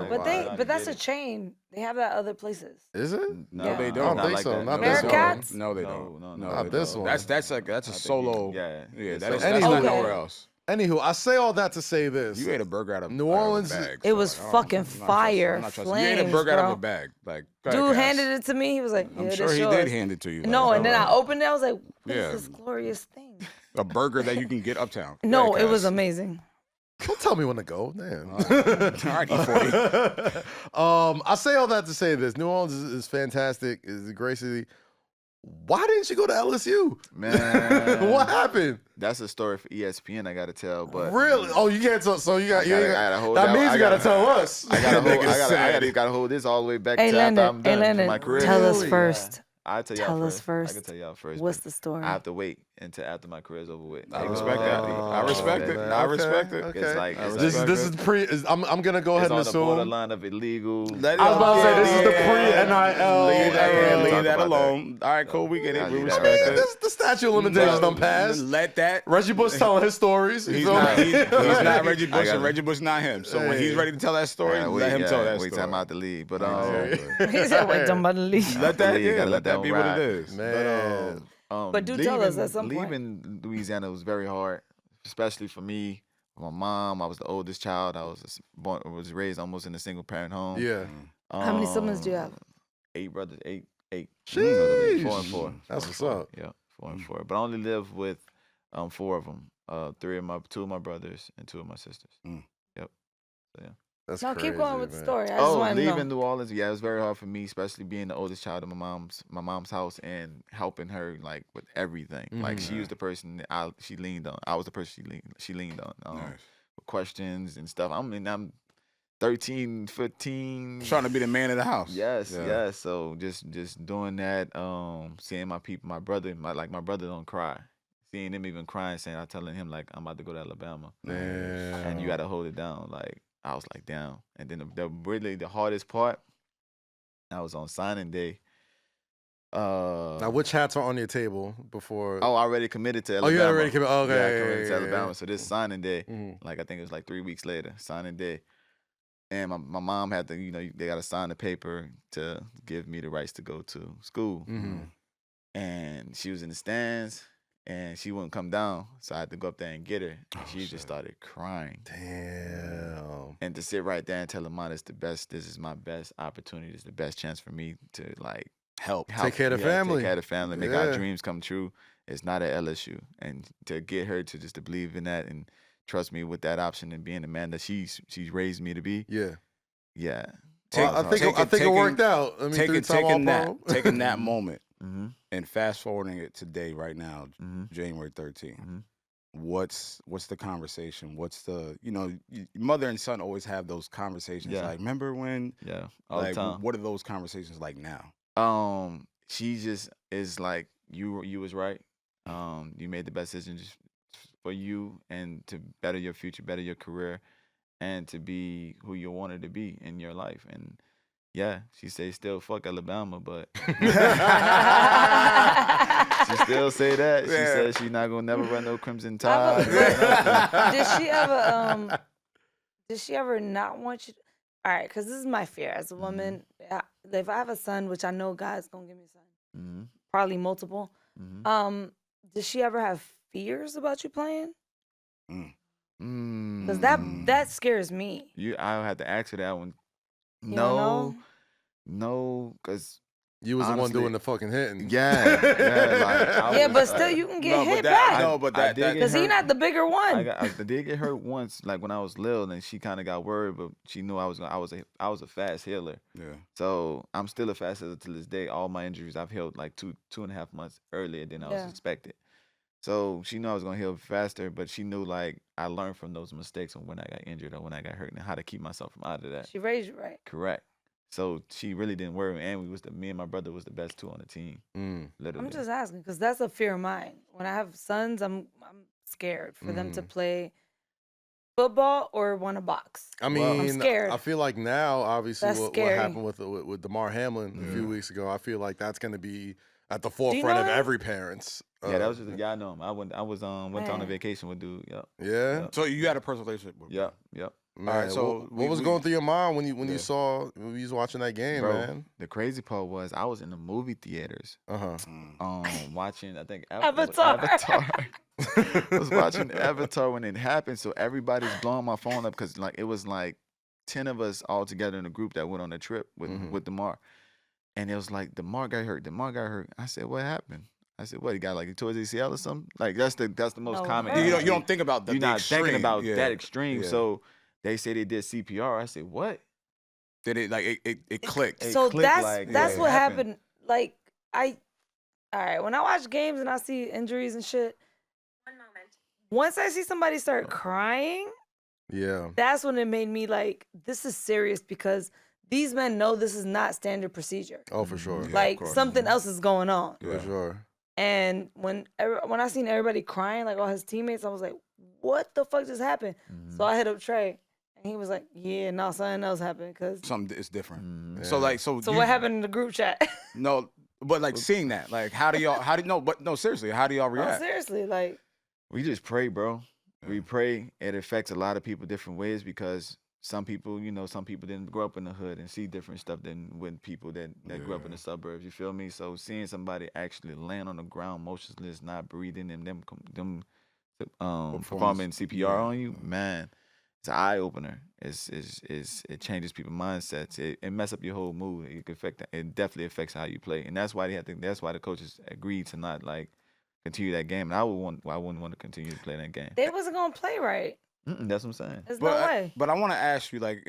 my gosh, but that's a chain. They have that other places. Is it? No, they don't. I don't think so. Not this one. No, they don't. No, not this one. That's a solo. Yeah. That's not nowhere else. Anywho, I say all that to say this. You ate a burger out of New Orleans. Bag, it was fucking fire. Flames, you ate a burger out of a bag. Like dude handed it to me. He was like, I'm sure he did hand it to you. No, and then I opened it. I was like, what is this glorious thing? A burger that you can get uptown. No, it was amazing. Don't tell me when to go. Damn. All right, E40. I say all that to say this. New Orleans is fantastic. It's a great city. Why didn't you go to LSU? Man. What happened? That's a story for ESPN I gotta tell. But really? Oh, you can't tell. So you got. That means you gotta tell us. I gotta hold this all the way back to after I'm done with my career. Tell us first. I'll tell y'all first. I can tell y'all first. What's the story? I have to wait until after my career's over with. I respect that. I respect it. I respect it. Okay. It's like this is pre. I'm gonna go ahead and assume. It's on the borderline of illegal. I was about to say this is the pre-NIL. Leave that alone. All right, cool. We get it. We respect it. This the statute of limitations done passed. Let that. Reggie Bush telling his stories. He's not Reggie Bush, and Reggie Bush not him. So when he's ready to tell that story, let him tell that story. Wait till I'm out the league. But he said, "Wait till I'm out the league." Let that be what it is, man. But do tell us at some point. Leaving Louisiana was very hard, especially for me. My mom, I was the oldest child. I was raised almost in a single parent home. Yeah. How many siblings do you have? 8 brothers. Eight. Sheesh. 4 and 4. That's what's up. Yeah, 4 and 4. But I only live with 4 of them. 2 of my brothers and 2 of my sisters. Yep. So yeah. That's no, crazy, keep going with man. the story. I just want to know. Leaving New Orleans, yeah, it was very hard for me, especially being the oldest child of my mom's house and helping her like with everything. Like she was the person that she leaned on. I was the person she leaned on with questions and stuff. I'm 13, 15, trying to be the man of the house. Yes. So just doing that, seeing my people, my brother don't cry. Seeing him even crying, I'm telling him like I'm about to go to Alabama, and you got to hold it down. Like I was like down, and then the hardest part, I was on signing day. Now, which hats are on your table before? Oh, I already committed to Alabama. Oh, you already committed. Okay, yeah, I committed to Alabama. Yeah. So this signing day, like I think it was like 3 weeks later, signing day. And my mom had to, they got to sign the paper to give me the rights to go to school. And she was in the stands, and she wouldn't come down. So I had to go up there and get her. And she just started crying. Damn. And to sit right there and tell her, Mom, this is my best opportunity. This is the best chance for me to, like, help. Take care of the family. Take care of the family, make our dreams come true. It's not at LSU. And to get her to just to believe in that and trust me with that option and being the man that she's raised me to be. Yeah. Yeah. Well, I think it worked out. I mean, taking that moment and fast forwarding it today, right now, January 13th. What's the conversation? What's the mother and son always have those conversations. Like, remember when? Yeah. All the time. What are those conversations like now? She just is like, you was right. You made the best decision just for you and to better your future, better your career, and to be who you wanted to be in your life. And yeah, she say still fuck Alabama, but she still say that. She said she not gonna never run no Crimson Tide. Did she ever not want you? All right, because this is my fear as a woman. If I have a son, which I know God's gonna give me a son, probably multiple. Does she ever have fears about you playing? Because that scares me. I have to ask her that one. No, because you was honestly the one doing the fucking hitting. Yeah, but still you can get hit back. No, but that because he's not the bigger one. I did get hurt once, like when I was little, and she kind of got worried, but she knew I was a fast healer. Yeah. So I'm still a fast healer to this day. All my injuries I've healed like 2.5 months earlier than I was expected. So she knew I was gonna heal faster, but she knew like I learned from those mistakes when I got injured or when I got hurt and how to keep myself from out of that. She raised you right. Correct. So she really didn't worry, and me and my brother was the best 2 on the team. Literally. I'm just asking because that's a fear of mine. When I have sons, I'm scared for them to play football or want to box. I mean, I'm scared. I feel like now, obviously, what happened with Damar Hamlin a few weeks ago, I feel like that's going to be at the forefront of every parent's. Yeah, that was just I know him. I went on a vacation with dude. Yep. Yeah. So you had a personal relationship with him? Yep. Man, all right, so what was going through your mind when you was watching that game, bro, man? The crazy part was I was in the movie theaters, watching I think Avatar. I was watching Avatar when it happened, so everybody's blowing my phone up because like it was like 10 of us all together in a group that went on a trip with Damar, and it was like Damar got hurt. I said, what happened? I said, what, he got like a towards ACL or something? Like that's the most common. You don't think about that. You're not thinking about that extreme. So they say they did CPR. I said, what? Did it like it clicked? So that's what happened. Like all right, when I watch games and I see injuries and shit. One moment. Once I see somebody start crying, that's when it made me like, this is serious because these men know this is not standard procedure. Oh, for sure. Like something else is going on. For sure. And when I seen everybody crying, like all his teammates, I was like, what the fuck just happened? So I hit up Trey. And he was like, yeah, no, something else happened. Something is different. Yeah. So what happened in the group chat? No, but like seeing that, like how do y'all seriously, how do y'all react? No, seriously, like. We just pray, bro. We pray. It affects a lot of people different ways because some people didn't grow up in the hood and see different stuff than when people that grew up in the suburbs. You feel me? So seeing somebody actually land on the ground, motionless, not breathing, and them performing CPR on you, man, it's an eye opener. It changes people's mindsets. It mess up your whole mood. It can affect. It definitely affects how you play, and that's why that's why the coaches agreed to not like continue that game. And I wouldn't want to continue to play that game. They wasn't gonna play right. That's what I'm saying. There's no way. But I want to ask you, like,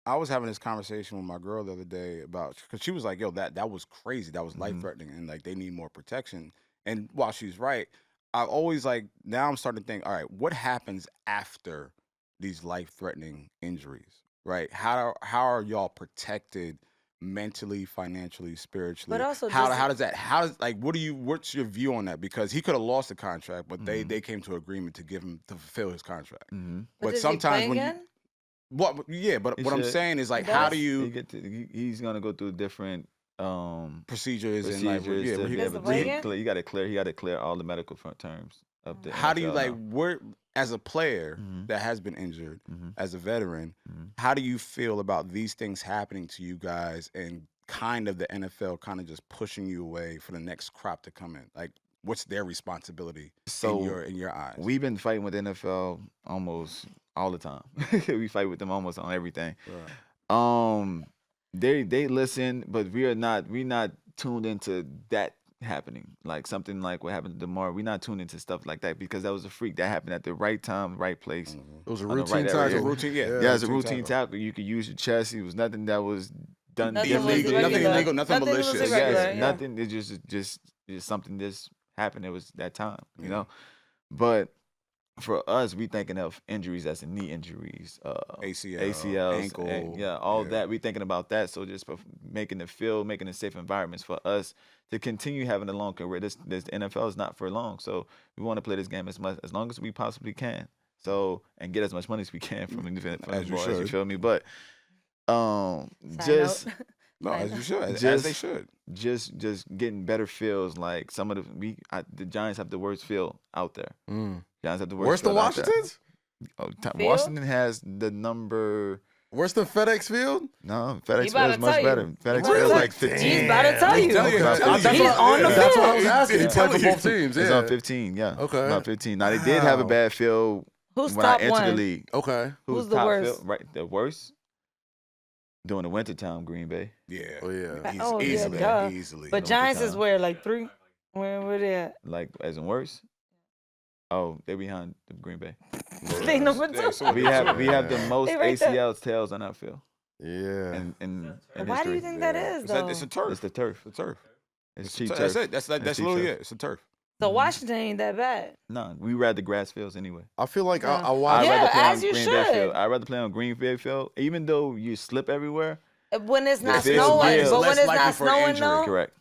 I was having this conversation with my girl the other day about, because she was like, yo, that was crazy. That was life-threatening, and, like, they need more protection. And while she's right, I always, like, now I'm starting to think, all right, what happens after these life-threatening injuries, right? How are y'all protected mentally, financially, spiritually? But also, what's your view on that? Because he could have lost the contract, but they came to agreement to give him to fulfill his contract. But sometimes what I'm saying is, like, how do you he's gonna go through different procedures and like, he got to clear all the medical terms of the how do you as a player that has been injured, as a veteran, how do you feel about these things happening to you guys and kind of the NFL kind of just pushing you away for the next crop to come in? Like, what's their responsibility in your eyes? We've been fighting with the NFL almost all the time. We fight with them almost on everything. Right. They listen, but we're not tuned into that happening, like something like what happened to DeMar. We're not tuned into stuff like that because that was a freak that happened at the right time, right place. It was a routine tackle. Yeah, it's a routine tackle. You could use your chest. It was nothing that was done Nothing illegal, nothing malicious. Nothing. It's just something just happened. It was that time, you know. But for us, we thinking of injuries as in knee injuries, ACLs, ankle, all that. We thinking about that. So just for making it safe environments for us to continue having a long career. This NFL is not for long, so we want to play this game as long as we possibly can. So and get as much money as we can from the boys. You feel me? But as you should, as they should. Just getting better feels like some of the Giants have the worst feel out there. Giants have the worst. Worse than Washington's? Washington has the number. Worse than FedEx Field? No, FedEx Field is much better. FedEx Field is like 15. He's about to tell you. He's on the field. That's what I was asking. He played for both teams. He's on 15, yeah. Okay. About 15. Now, they did have a bad field when I entered the league. Okay. Who's the worst? Right, the worst? During the wintertime, Green Bay. Yeah. Oh, yeah. Easily. But Giants is where, like 3? Where they at? Like, as in worse? Oh, they're behind the Green Bay. They number 2. We have the most ACL tails on our field. Yeah. In why do you think that is, though? It's a turf. It's the turf. The turf. It's cheap turf. turf. That's literally it. It's a turf. So Washington ain't that bad. No, we rather grass fields anyway. I feel like I watch. As you should. I'd rather play on Green Bay field, even though you slip everywhere. When it's not snowing, but when it's not snowing, though. Correct.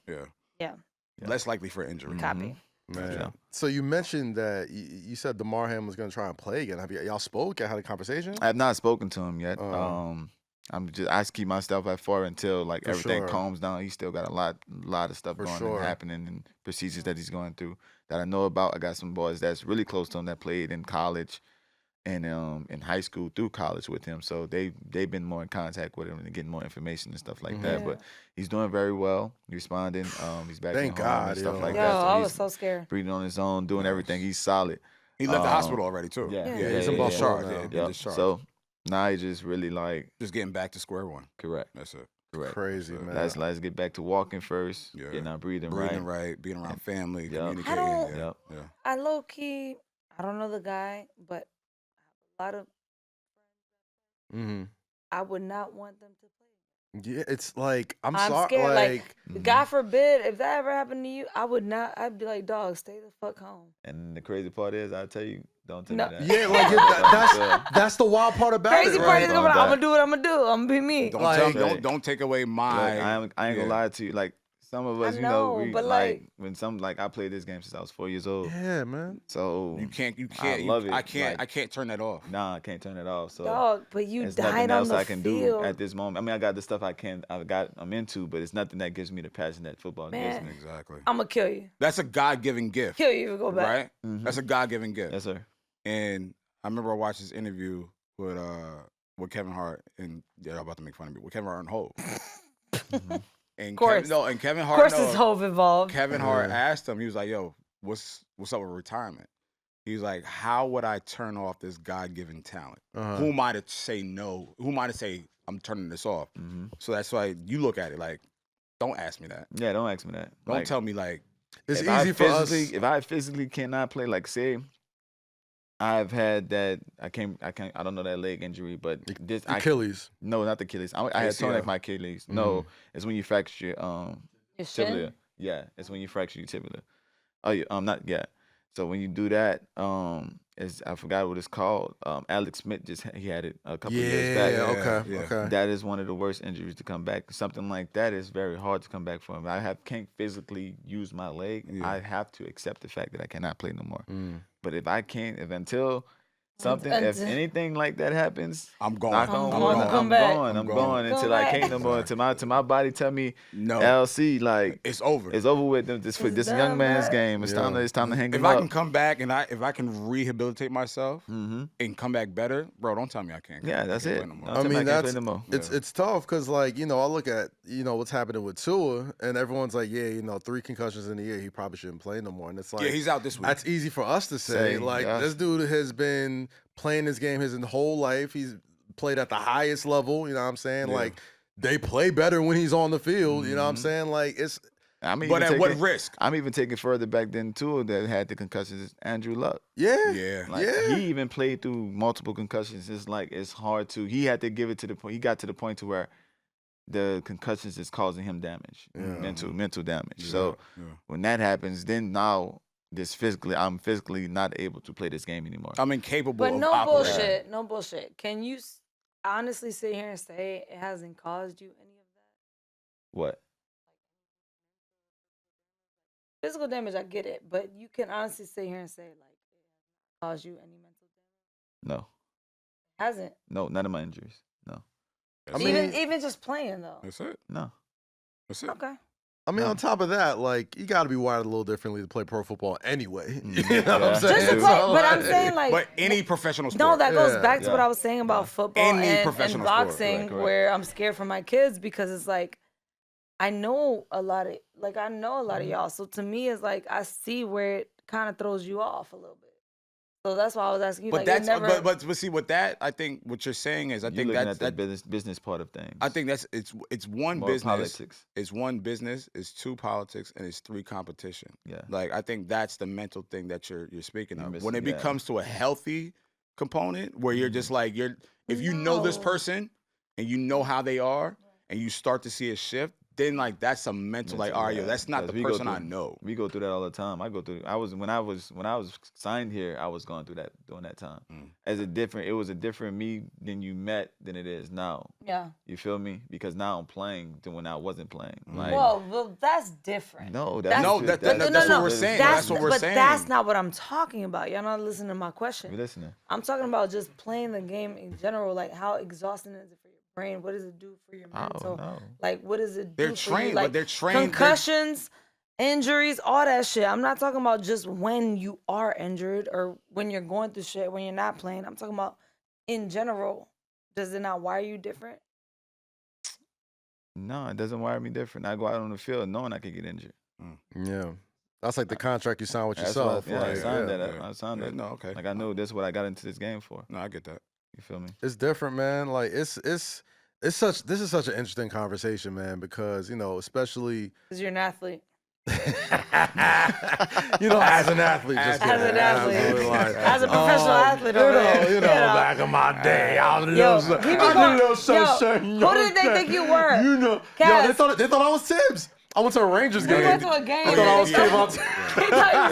Yeah. Less likely for injury. Copy. Man. Yeah. So you mentioned that you said DeMar Hamlin was going to try and play again. Have y'all spoke? Had a conversation? I have not spoken to him yet. I keep my stuff at far until like everything calms down. He's still got a lot of stuff going and happening and procedures that he's going through that I know about. I got some boys that's really close to him that played in college and in high school through college with him. So they've been more in contact with him and getting more information and stuff like that. But he's doing very well, responding. He's back in home and stuff like that. So I was so scared. Breathing on his own, doing everything. He's solid. He left the hospital already too. He's in Bouchard now. So now he's just really like just getting back to square one. Correct. That's it. Correct. Crazy, man. Let's get back to walking first. Getting our breathing right, being around family, communicating. I low key, I don't know the guy, but a lot of I would not want them to play. Yeah, it's like I'm sorry. Scared. Like God forbid, if that ever happened to you, I would not. I'd be like, dog, stay the fuck home. And the crazy part is, I tell you, don't tell me that. Yeah, like that's the wild part about crazy it. Part is, I'm gonna do what I'm gonna do. I'm gonna be me. Don't take away my. Look, I ain't gonna lie to you. Like Some of us, I you know, know, we but I played this game since I was 4 years old. Yeah, man. So you can't. I love it. I can't turn that off. Nah, I can't turn it off. So dog, but you there's died nothing on else the I can field. do at this moment. I mean, I got the stuff I'm into, but it's nothing that gives me the passion that football gives me. Exactly. I'm gonna kill you. That's a God-given gift. Kill you if you go back. Right? Mm-hmm. That's a God-given gift. Yes, sir. And I remember I watched this interview with Kevin Hart, and they're about to make fun of me, with Kevin Hart and Hov. Mm-hmm. And course. Kevin Hart. Of course, is Hov involved. Kevin Hart asked him. He was like, "Yo, what's up with retirement?" He was like, "How would I turn off this God-given talent? Who am I to say no? Who am I to say I'm turning this off?" Mm-hmm. So that's why you look at it like, don't ask me that. Yeah, don't ask me that. Don't tell me like it's easy for us. If I physically cannot play, like say, I've had that. I don't know that leg injury, but this Achilles. No, not the Achilles. I had torn my Achilles. Mm-hmm. No, it's when you fracture Your tibia. shin? Yeah, it's when you fracture your tibia. Oh, not yeah. So when you do that, I forgot what it's called. Alex Smith he had it a couple years back. Okay. That is one of the worst injuries to come back. Something like that is very hard to come back from. Can't physically use my leg. Yeah. I have to accept the fact that I cannot play no more. But if anything like that happens, I'm going. I'm going until I can't no more. Until my body tell me no. LC, like it's over. It's over with this young man's game. It's time to hang him up. If I can come back and if I can rehabilitate myself and come back better, bro, don't tell me I can't. Yeah, that's it. I mean, it's tough because like, you know, I look at, you know, what's happening with Tua and everyone's like, yeah, you know, 3 concussions in a year, he probably shouldn't play no more. And it's like, yeah, he's out this week. That's easy for us to say. This dude has been playing this game his whole life. He's played at the highest level, you know what I'm saying? Yeah. Like, they play better when he's on the field, you know what I'm saying? Like, but at what risk? I'm even taking further back than too that had the concussions. Andrew Luck. Yeah. He even played through multiple concussions. It's like it's hard to. He had to give it to the point. He got to the point to where the concussions is causing him damage, mental damage. So when that happens, then now I'm physically not able to play this game anymore. I'm incapable. But of no operating. no bullshit. Can you honestly sit here and say it hasn't caused you any of that? What? Physical damage, I get it, but you can honestly sit here and say like it caused you any mental damage? No. It hasn't? No, none of my injuries. No. Even just playing though. That's it. No. That's it. Okay. I mean, on top of that, like, you got to be wired a little differently to play pro football anyway. You know what I'm saying? Just to play, but I'm saying, like... But any professional sport. No, that goes back to what I was saying about football and boxing, correct. where I'm scared for my kids because it's like, I know a lot of y'all. So to me, it's like, I see where it kind of throws you off a little bit. So that's why I was asking you. But like, that's but see with that, I think what you're saying is you're looking at that business part of things. I think it's one more business. Politics. It's 1 business. It's 2 politics, and it's 3 competition. Yeah. Like I think that's the mental thing that you're speaking of. When it becomes to a healthy component, where you're just like if you know this person and you know how they are, and you start to see a shift. Then like that's a mental like, all right, yo, that's not the person I know. We go through that all the time. When I was signed here, I was going through that during that time. It was a different me than you met than it is now. Yeah. You feel me? Because now I'm playing than when I wasn't playing. Like, well, that's different. No, that's what we're saying. That's what we're saying. But that's not what I'm talking about. Y'all not listening to my question. You're listening. I'm talking about just playing the game in general. Like, how exhausting is it for your brain? What does it do for your mental? No. Like, what does it do They're for trained, you? Like, but they're trained. Concussions, injuries, all that shit. I'm not talking about just when you are injured or when you're going through shit, when you're not playing. I'm talking about in general. Does it not wire you different? No, it doesn't wire me different. I go out on the field knowing I could get injured. Yeah. That's like the contract you signed with yourself. I signed that. I signed that. No, okay. Like I know this is what I got into this game for. No, I get that. You feel me? It's different, man. Like this is such an interesting conversation, man, because, you know, especially because you're an athlete. You know, as an athlete, as a professional athlete, you know, back in my day, I did a little who did they think you were? You know, they thought I was Tibbs. I went to a Rangers game. We went to a game. I thought I was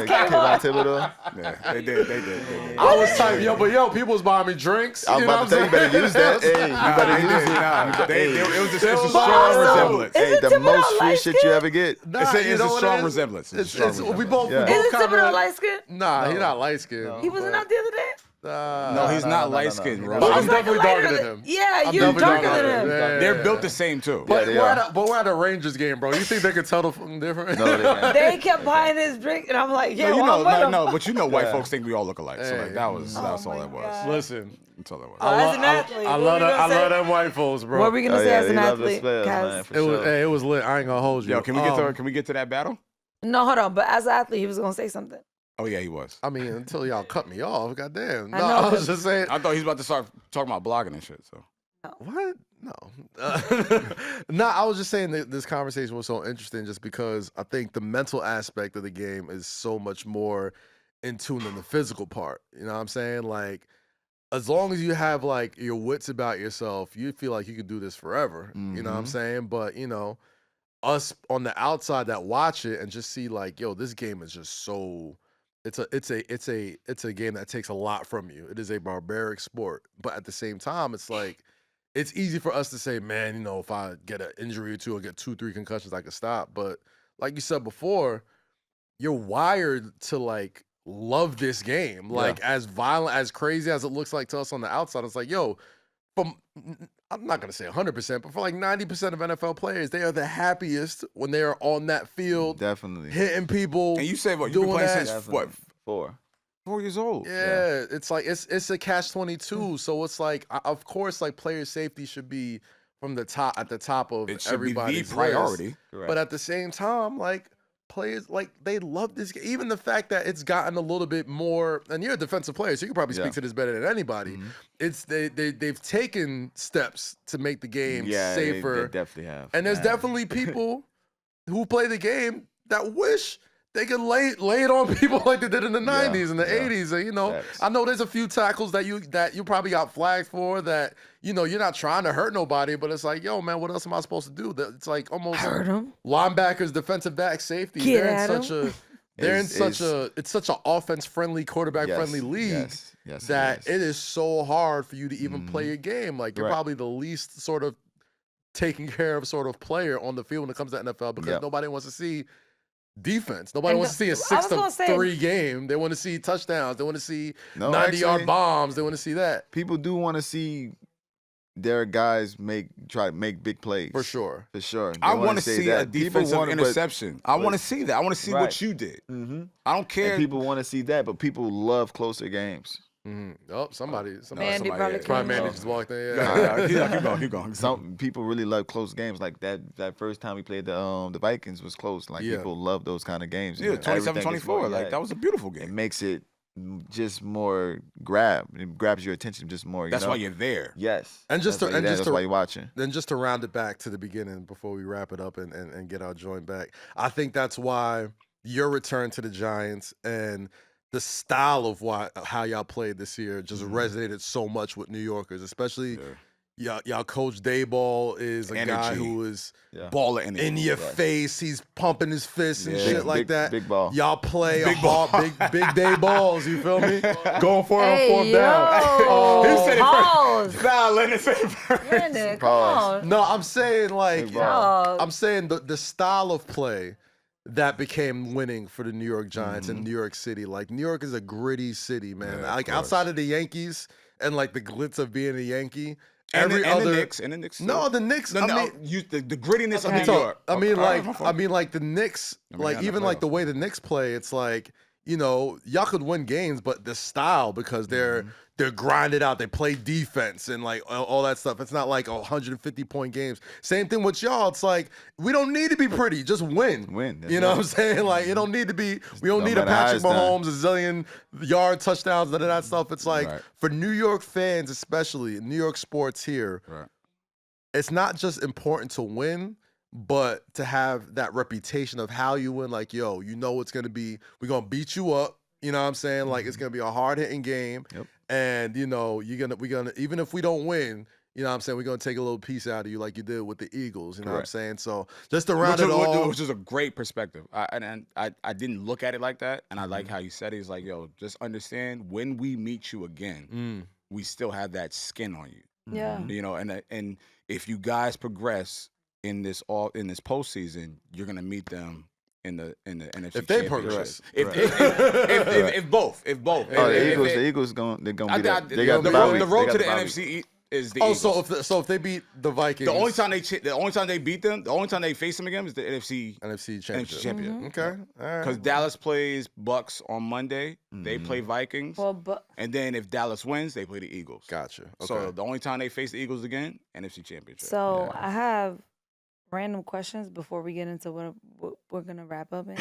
Kayvon Thibodeau. Yeah, they did. I was type, yo, people was buying me drinks. I was about to say, you better use that. Hey, you better use it. It was a strong resemblance. Hey, the most free shit you ever get. It's a strong resemblance. We both Is it Thibodeau light skin? Nah, he's not light skinned. He wasn't out the other day? No, he's not light skinned, bro. But I'm definitely darker than him. Yeah, you're darker than him. They're built the same too. But we're at a Rangers game, bro. You think they could tell the fucking difference? No, they can't. They kept buying his drink, and I'm like, yeah, but white folks think we all look alike. So like that's all that was. Listen, that's all that was. As an athlete, I love them white folks, bro. What are we gonna say as an athlete? It was lit. I ain't gonna hold you. Yo, can we get to that battle? No, hold on. But as an athlete, he was gonna say something. Oh yeah, he was. I mean, until y'all cut me off, goddamn. No, I was just saying. I thought he was about to start talking about blogging and shit. So what? No, no. I was just saying that this conversation was so interesting, just because I think the mental aspect of the game is so much more in tune than the physical part. You know what I'm saying? Like, as long as you have like your wits about yourself, you feel like you can do this forever. Mm-hmm. You know what I'm saying? But us on the outside that watch it and just see like, yo, this game is just so. It's a game that takes a lot from you. It is a barbaric sport, but at the same time, it's like it's easy for us to say, man, if I get an injury or two or get 2-3 concussions, I can stop. But like you said before, you're wired to like love this game, like as violent, as crazy as it looks like to us on the outside. It's like, yo, I'm not gonna say 100%, but for like 90% of NFL players, they are the happiest when they are on that field, definitely hitting people. And you said what? You've been playing since what? 4 years old. Yeah, it's like it's a catch-22. So it's like, of course, like player safety should be from the top at the top of everybody's the priority. But at the same time, like players, like they love this game. Even the fact that it's gotten a little bit more, and you're a defensive player, so you can probably speak to this better than anybody. Mm-hmm. It's they've taken steps to make the game safer. They definitely have. And there's definitely people who play the game that wish they could lay it on people like they did in the 90s and the 80s. And I know there's a few tackles that you probably got flagged for that, you're not trying to hurt nobody, but it's like, yo, man, what else am I supposed to do? It's like almost hurt them. Linebackers, defensive back, safety. It's such an offense-friendly, quarterback-friendly league that it is so hard for you to even play a game. Like you're probably the least sort of taken care of sort of player on the field when it comes to NFL because nobody wants to see defense. Nobody wants to see a 6-3 game. They want to see touchdowns. They want to see 90-yard bombs. They want to see that. People do want to see their guys try to make big plays. For sure. I want to see a defensive interception. I want to see that. I want to see what you did. Mm-hmm. I don't care. And people want to see that, but people love closer games. Mm-hmm. Oh, somebody Mandy just walked in. Yeah. Keep going. Some people really love close games. Like that first time we played the Vikings was close. Like people love those kind of games. Yeah, 27-24. Like that was a beautiful game. It makes it just more it grabs your attention just more. That's why you're there. Yes. That's why you're watching. Then just to round it back to the beginning before we wrap it up and get our joint back. I think that's why your return to the Giants and the style of how y'all played this year just resonated so much with New Yorkers, especially y'all coach Daboll is a guy who is baller in your face. He's pumping his fists and shit like that. Big ball. Y'all play big day balls. You feel me? Going for it on 4th down. He said it first. Nah, let it say it first. Come on. No, I'm saying the style of play that became winning for the New York Giants in New York City. Like, New York is a gritty city, man. Yeah, like, outside of the Yankees and, like, the glitz of being a Yankee, the Knicks. No, the Knicks. The grittiness of New York. I mean, like, the Knicks, like the way the Knicks play, it's like, y'all could win games, but the style, because they're grinded out, they play defense and like all that stuff. It's not like 150-point games. Same thing with y'all. It's like, we don't need to be pretty, just win. You know what I'm saying? Like, it don't need to be. We don't need a Patrick Mahomes, a zillion yard touchdowns, none of that stuff. It's like for New York fans, especially New York sports here, it's not just important to win, but to have that reputation of how you win. Like, yo, it's gonna be, we're gonna beat you up. You know what I'm saying? Like, it's gonna be a hard hitting game. Yep. And we're gonna even if we don't win, You know what I'm saying? We're going to take a little piece out of you like you did with the Eagles. You know what I'm saying? So just to round it all. Which is a great perspective. I didn't look at it like that. And I like how you said it. It's like, yo, just understand when we meet you again, we still have that skin on you. Yeah. You know, and if you guys progress in this postseason, you're going to meet them in the NFC if they Championship. progress. If both. Oh, the Eagles they're gonna be that. They got the road to the NFC is the Eagles. So if they beat the Vikings, the only time they beat them, the only time they face them again is the NFC Championship. Okay, all right. Because Dallas plays Bucks on Monday, they play Vikings, and then if Dallas wins, they play the Eagles. Gotcha. Okay. So the only time they face the Eagles again, NFC Championship. So I have random questions before we get into what we're gonna wrap up in.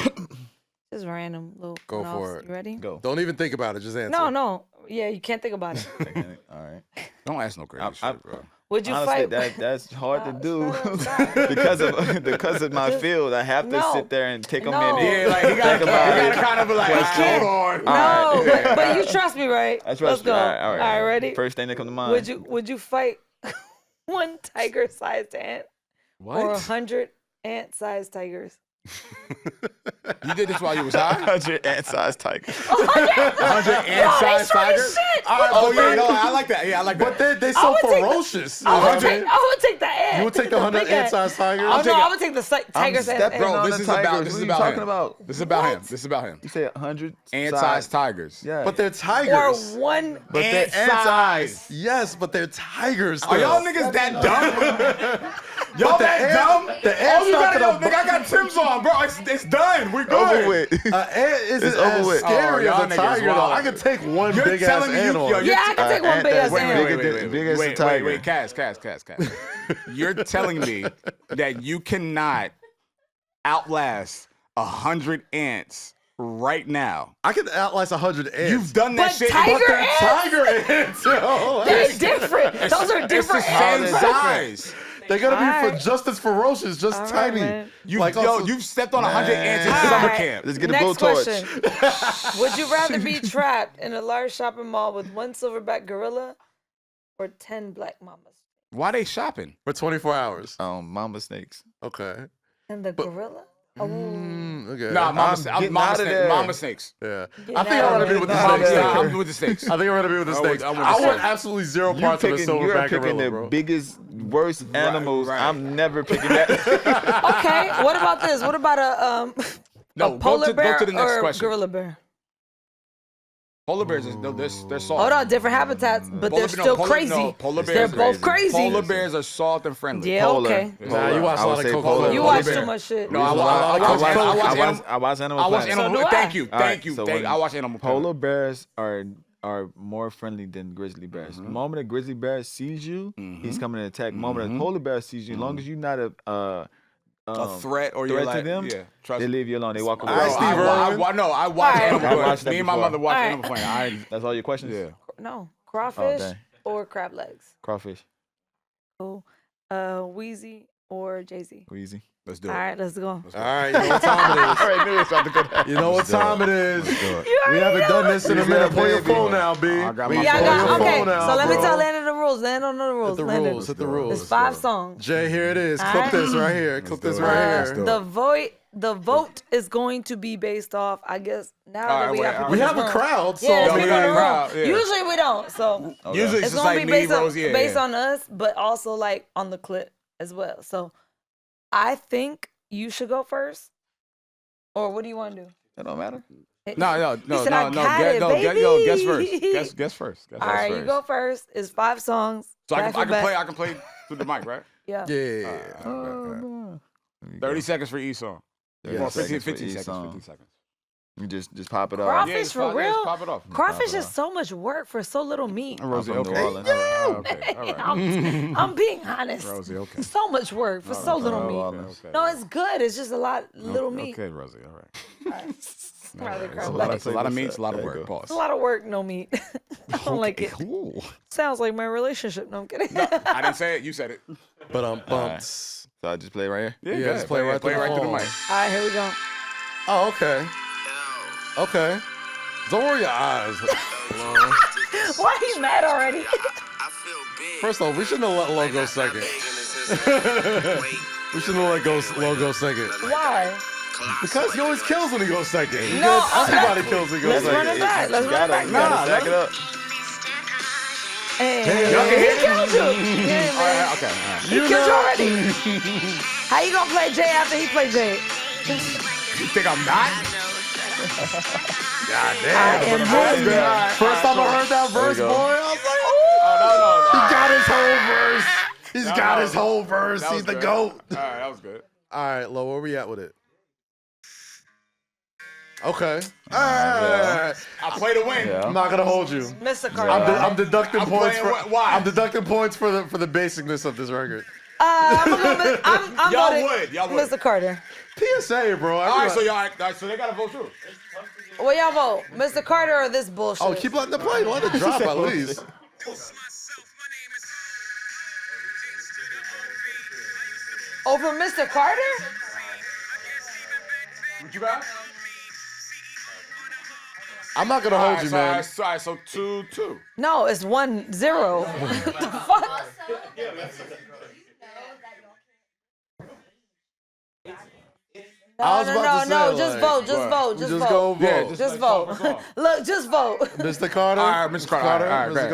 Just random little. Go for it. You ready? Go. Don't even think about it. Just answer. No. Yeah, you can't think about it. All right. Don't ask no crazy shit, bro. Would you Honestly, fight? that's hard to do because of my field. I have to sit there and take a minute. Yeah, like he got to kind of be like, hold on. No, but you trust me, right? I trust Let's go. you. All right, ready? First thing that comes to mind. Would you fight one tiger-sized ant or 100 ant-sized tigers? You did this while you was high? 100 ant-sized tigers. 100 ant-sized tigers? Oh, yeah, no, I like that. Yeah, I like that. But they're so ferocious. I would take the ant. You would take the 100 ant-sized tigers? I would take the tigers. Bro, this is about him. About? This is about him. You said 100 ant-sized tigers. Yeah. But they're tigers. Or one ant-sized. Yes, but they're tigers. Are y'all niggas that dumb? Y'all that dumb? The ants nigga, I got Tim's on, bro. It's done. We're good. Over with. An ant isn't as scary as a tiger, though. I could take one big ass ant on. I can take one big ass ant. Big as a tiger. Wait, Cass. You're telling me that you cannot outlast 100 ants right now? I can outlast 100 ants. You've done that shit. Tiger ants. They're different. Those are different It's the same ants. size. They're gonna be just as ferocious, just tiny. You've stepped on 100 ants in summer camp. Let's get a Next blowtorch. question. Would you rather be trapped in a large shopping mall with one silverback gorilla or 10 black mamas? Why they shopping? For 24 hours. Mama snakes. Okay. And the gorilla? Okay. Nah, mama snakes. Yeah. I think I'm gonna be with the snakes. Yeah, I'm with the snakes. I think I'm gonna be with the snakes. I want absolutely zero parts of the silverback gorilla, bro. You're picking the biggest, worst animals. Right. I'm never picking that. Okay. What about this? What about a polar bear go to the next or question. gorilla bear? Polar bears, they're soft. Hold on, different habitats, but they're still crazy. They're both crazy. Polar bears are soft and friendly. Yeah, okay. Nah, you watch a lot of Coco. You watch too much shit. No, I watch Animal Planet. Thank you. I watch Animal Planet. Polar bears are more friendly than grizzly bears. The moment a grizzly bear sees you, he's coming to attack. The moment a polar bear sees you, as long as you're not a threat or you're like, to them, they leave you alone. They walk away. I watch Animal Planet. Me and my mother watch Animal Planet. That's all your questions? Yeah. No. Crawfish or crab legs? Crawfish. Cool. Wheezy or Jay-Z? Wheezy. Let's do it. All right, let's go. All right, you know what time it is. All right, knew it was about to go down. You know what time it is. We haven't done this in a minute. Pull your phone now, B. Okay, so let me tell Landon the rules. Landon know the rules. Hit the rules. It's 5 songs. Jay, here it is. Clip this right here. The vote is going to be based off, I guess, now that we have a crowd. So yeah, we got a crowd. Yeah. Usually we don't. So usually it's going to be based on us, but also like on the clip as well. So I think you should go first. Or what do you want to do? It don't matter. No. Guess first. All right, you go first. It's 5 songs. So I can play through the mic, right? Yeah. Yeah. 30 seconds for each song. 15 seconds. You just pop it off. Crawfish for real? Just pop it off. Crawfish is so much work for so little meat. Rosie, okay. I'm being honest. Rosie, okay. So much work for so little meat. Okay. No, it's good. It's just a lot little meat. Okay, Rosie, all right. It's a lot of meat, it's a lot of work. Pause. It's a lot of work, no meat. I don't like it. Sounds like my relationship. No, I'm kidding. No, I didn't say it. You said it. But bumps. So I just play right here? Yeah, just play right through the mic. All right, here we go. Oh, okay. Okay. Don't roll your eyes. Why are you mad already? I feel First off, we shouldn't have let Low go second. We shouldn't have let Low go second. Why? Because he always kills when he goes second. No, everybody kills when he goes second. Let's run it back. Let's run it back. Nah, stack it up. Hey, he killed you. Yeah, man. Okay. He killed you already. How you gonna play Jay after he played Jay? You think I'm not? God damn. First time I heard that verse, boy, I was like, ooh. He got his whole verse. He's got his whole verse. He's the GOAT. All right, that was good. All right, Lo, where we at with it? Okay. I play to win. I'm not gonna hold you. Mr. Carter. I'm deducting points for why? I'm deducting points for the basicness of this record. I'm Y'all voting would. Mr. Carter. PSA, bro. All right, so they gotta vote too. Well, y'all vote. Mr. Carter or this bullshit? Oh, keep letting the play. Let it drop at least. Over Mr. Carter? What you got? I'm not gonna hold you, man. All right, so 2-2. No, it's 1-0. What the fuck? No, just vote. Just vote. Just vote. Look, just vote. Mr. Carter. All right, Mr. Carter. All right, Mr.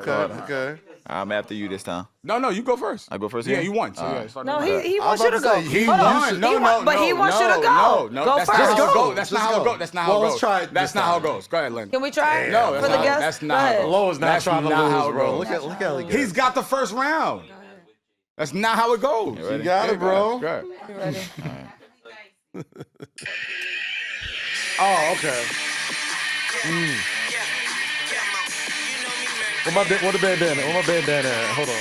Carter. Okay. I'm after you this time. No, you go first. I go first. Yeah, you won. So No, he wants you to go. He won. But he wants you to go. Go first. That's not how it goes. That's not how it goes. Let's try it. That's not how it goes. Go ahead, Lynn. Can we try? No, for the guests. that's not how it goes. Low is not trying to lose, bro. Look at how he goes. He's got the first round. That's not how it goes. You got it, bro. Go ahead. You ready? Oh, okay. What the bandana? Where my bandana at? Hold on.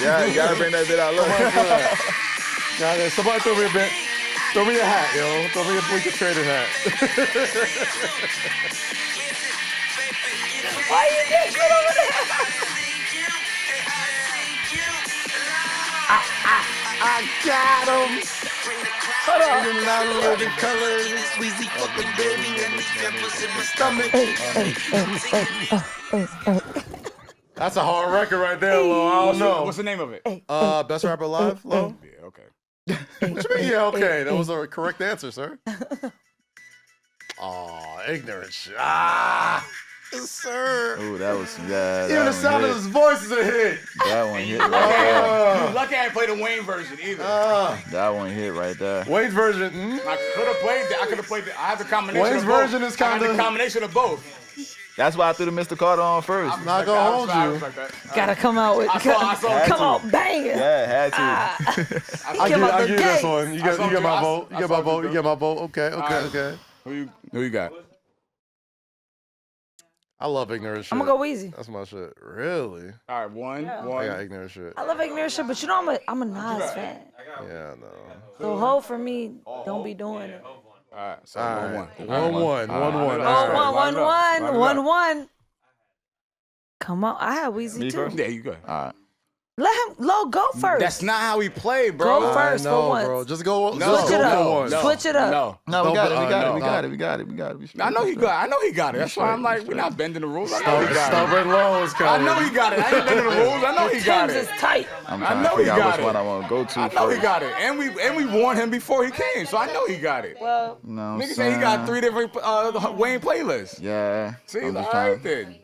Yeah, you gotta bring that bit out. Look. Somebody throw me a hat, yo. Throw me a Blinker Trader hat. Why you just sit over there? I got him. Hold on. That's a hard record right there, Lo. I don't know. What's the name of it? Best rapper alive, Lo? Yeah, okay. What you mean? Yeah, okay. That was a correct answer, sir. Aw, ignorant shit. Yes, sir. Ooh, that was Even the sound of his voice is a hit. That one hit right there. You lucky I didn't play the Wayne version either. That one hit right there. Wayne's version. I could have played that. I could have played that. I have the combination Wayne's of both. version is kind I of have the combination of both. That's why I threw the Mr. Carter on first. I'm not gonna hold you. Gotta come out with. I saw come out banging. Yeah, had to. I'll give you this one. You get my vote. You get my vote. You get my vote. Okay. Who you got? I love ignorant shit. I'm gonna go easy. That's my shit. Really? All right, one. I got ignorant shit. I love ignorant shit, but you know I'm a Nas fan. Yeah, no. So hold for me. Don't be doing it. All right, so 1-1. 1-1. Come on, I have Weezy too. Yeah, you go. All right. Let him go first. That's not how he played, bro. Go first for once. Bro. Just go. Switch it up. Switch it up. No, we got it. I know he got it. That's why I'm like, we're not bending the rules. I know he got it. Stubborn Low is coming. I know he got it. I ain't bending the rules. I know he got it. Tim's is tight. I'm trying to figure out which one I want to go to I first. know he got it. And we warned him before he came, so I know he got it. Well, Nigga said he got 3 different Wayne playlists. Yeah. See, all right then.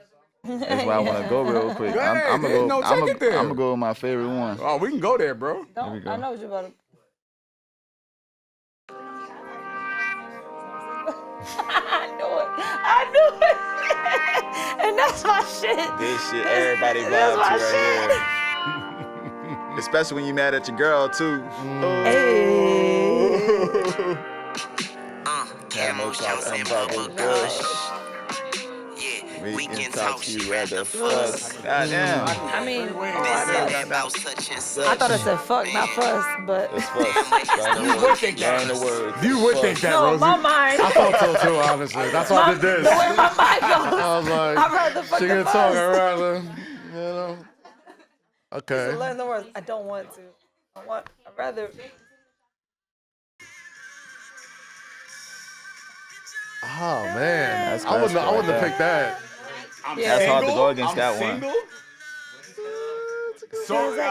That's why I want to go real quick. Go ahead. I'm No, take it there. gonna go with my favorite one. Oh, we can go there, bro. I know what you're about to. I knew it. And that's my shit. This shit, everybody vibe to right here. Especially when you mad at your girl too. We can talk to you at the fuss. Goddamn. I mean, I thought it said fuck, not fuss, but. It's fuss. You would think that. Learn the words. You would think that, No, Rosie. my mind. I thought so too, honestly. That's why I did this. The way my mind goes. I was like, I'd rather fuck she the can fuss. talk, I'd rather, you know. Okay. So learn the words. I don't want to. I'd rather. Oh man, That's I wouldn't have picked that. I'm Yeah. That's hard to single. go against that one. Single. So if we're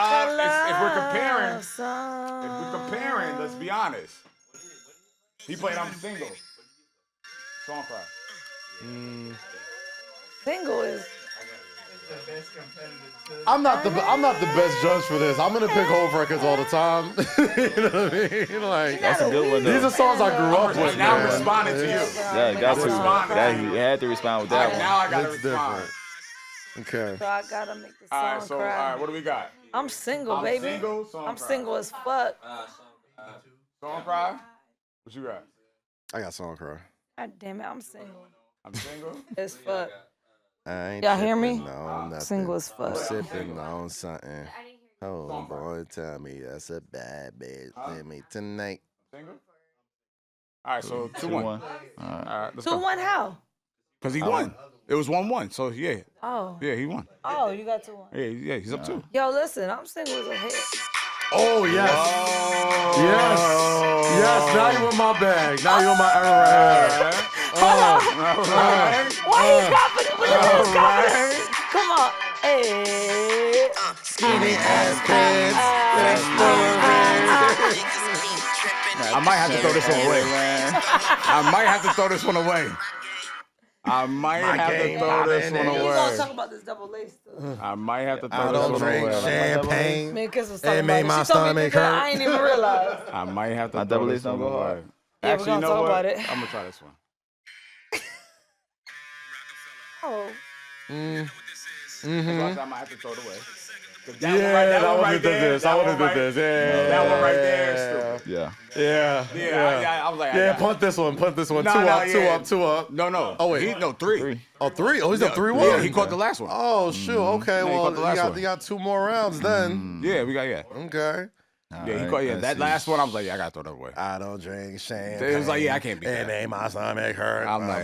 comparing, let's be honest. He played I'm Single. Song Cry. Single is. I'm not the best judge for this. I'm gonna pick Hov records all the time. You know what I mean? Like that's a good one. Though. These are songs I grew up with. Now I'm responding to you. Yeah, got to. You had to respond with that one. Now I gotta respond. Okay. So I gotta make the song All right, so cry. all right, what do we got? I'm single, baby. Single, I'm single as fuck. Song Cry. What you got? I got Song Cry. God damn it, I'm single. I'm single As fuck. I ain't Y'all hear me? No, nothing. Single as fuck. I'm sipping on something. Oh boy, tell me that's a bad bitch. Let me tonight. Single. All right, so 2-1. All right, let's go. 2-1 how? Because he won. It was 1-1, so yeah. Oh. Yeah, he won. Oh, you got 2-1. Yeah, he's up 2. Yo, listen, I'm single as a hit. Oh yes. Oh. Yes. Now you in my bag. Now you in my era. Why you confident with this confidence? Come on. Hey. Skinny ass pants. I might have to throw this one away. I might have to throw this one away. I might have to throw this one We're away. gonna talk about this double lace stuff. I might have to throw I this don't one drink away. champagne. Man, Kiss was talking It about made it. my She told me stomach to do that. hurt. I ain't even realize. I might have to My throw double this lace don't one go away. hard. Yeah, we're Actually, gonna you know talk what? about it. I'm gonna try this one. Oh. I might have to throw it away. That one right there. I would have did this. Yeah. That one right there is stupid. Yeah. Yeah. I was like, Yeah, punt this one. Punt this one. No, Two no, up, two yeah. up, two up. No. Oh, wait. 3. Oh, 3? Oh, he's up 3-1? Yeah, he caught the last one. Oh, shoot. Okay, he well, caught the last one. you got 2 more rounds then. Yeah, we got, Okay. Yeah, he caught, that last one, I was like, I gotta throw that away. I don't drink champagne. It was like, I can't beat that. It made my stomach hurt. I'm like,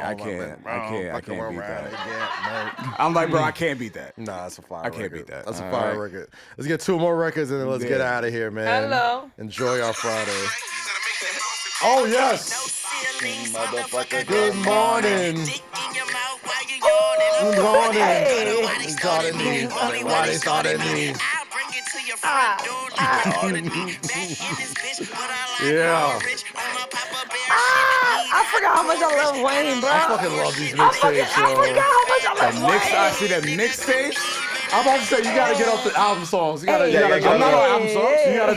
I can't beat that. I'm like, bro, I can't beat that. Nah, that's a fire I record. can't beat that. That's a fire record. Let's get 2 more records and then let's get out of here, man. Hello. Enjoy our Friday. Oh, yes. Motherfucker. Good morning. Good morning. Why they started me? Yeah. I forgot how much I love Wayne, bro. I fucking love these mixtapes, I forgot how much I love Wayne. I see that mixtape. I'm about to say you gotta get off the album songs. You gotta I'm not on album songs. You gotta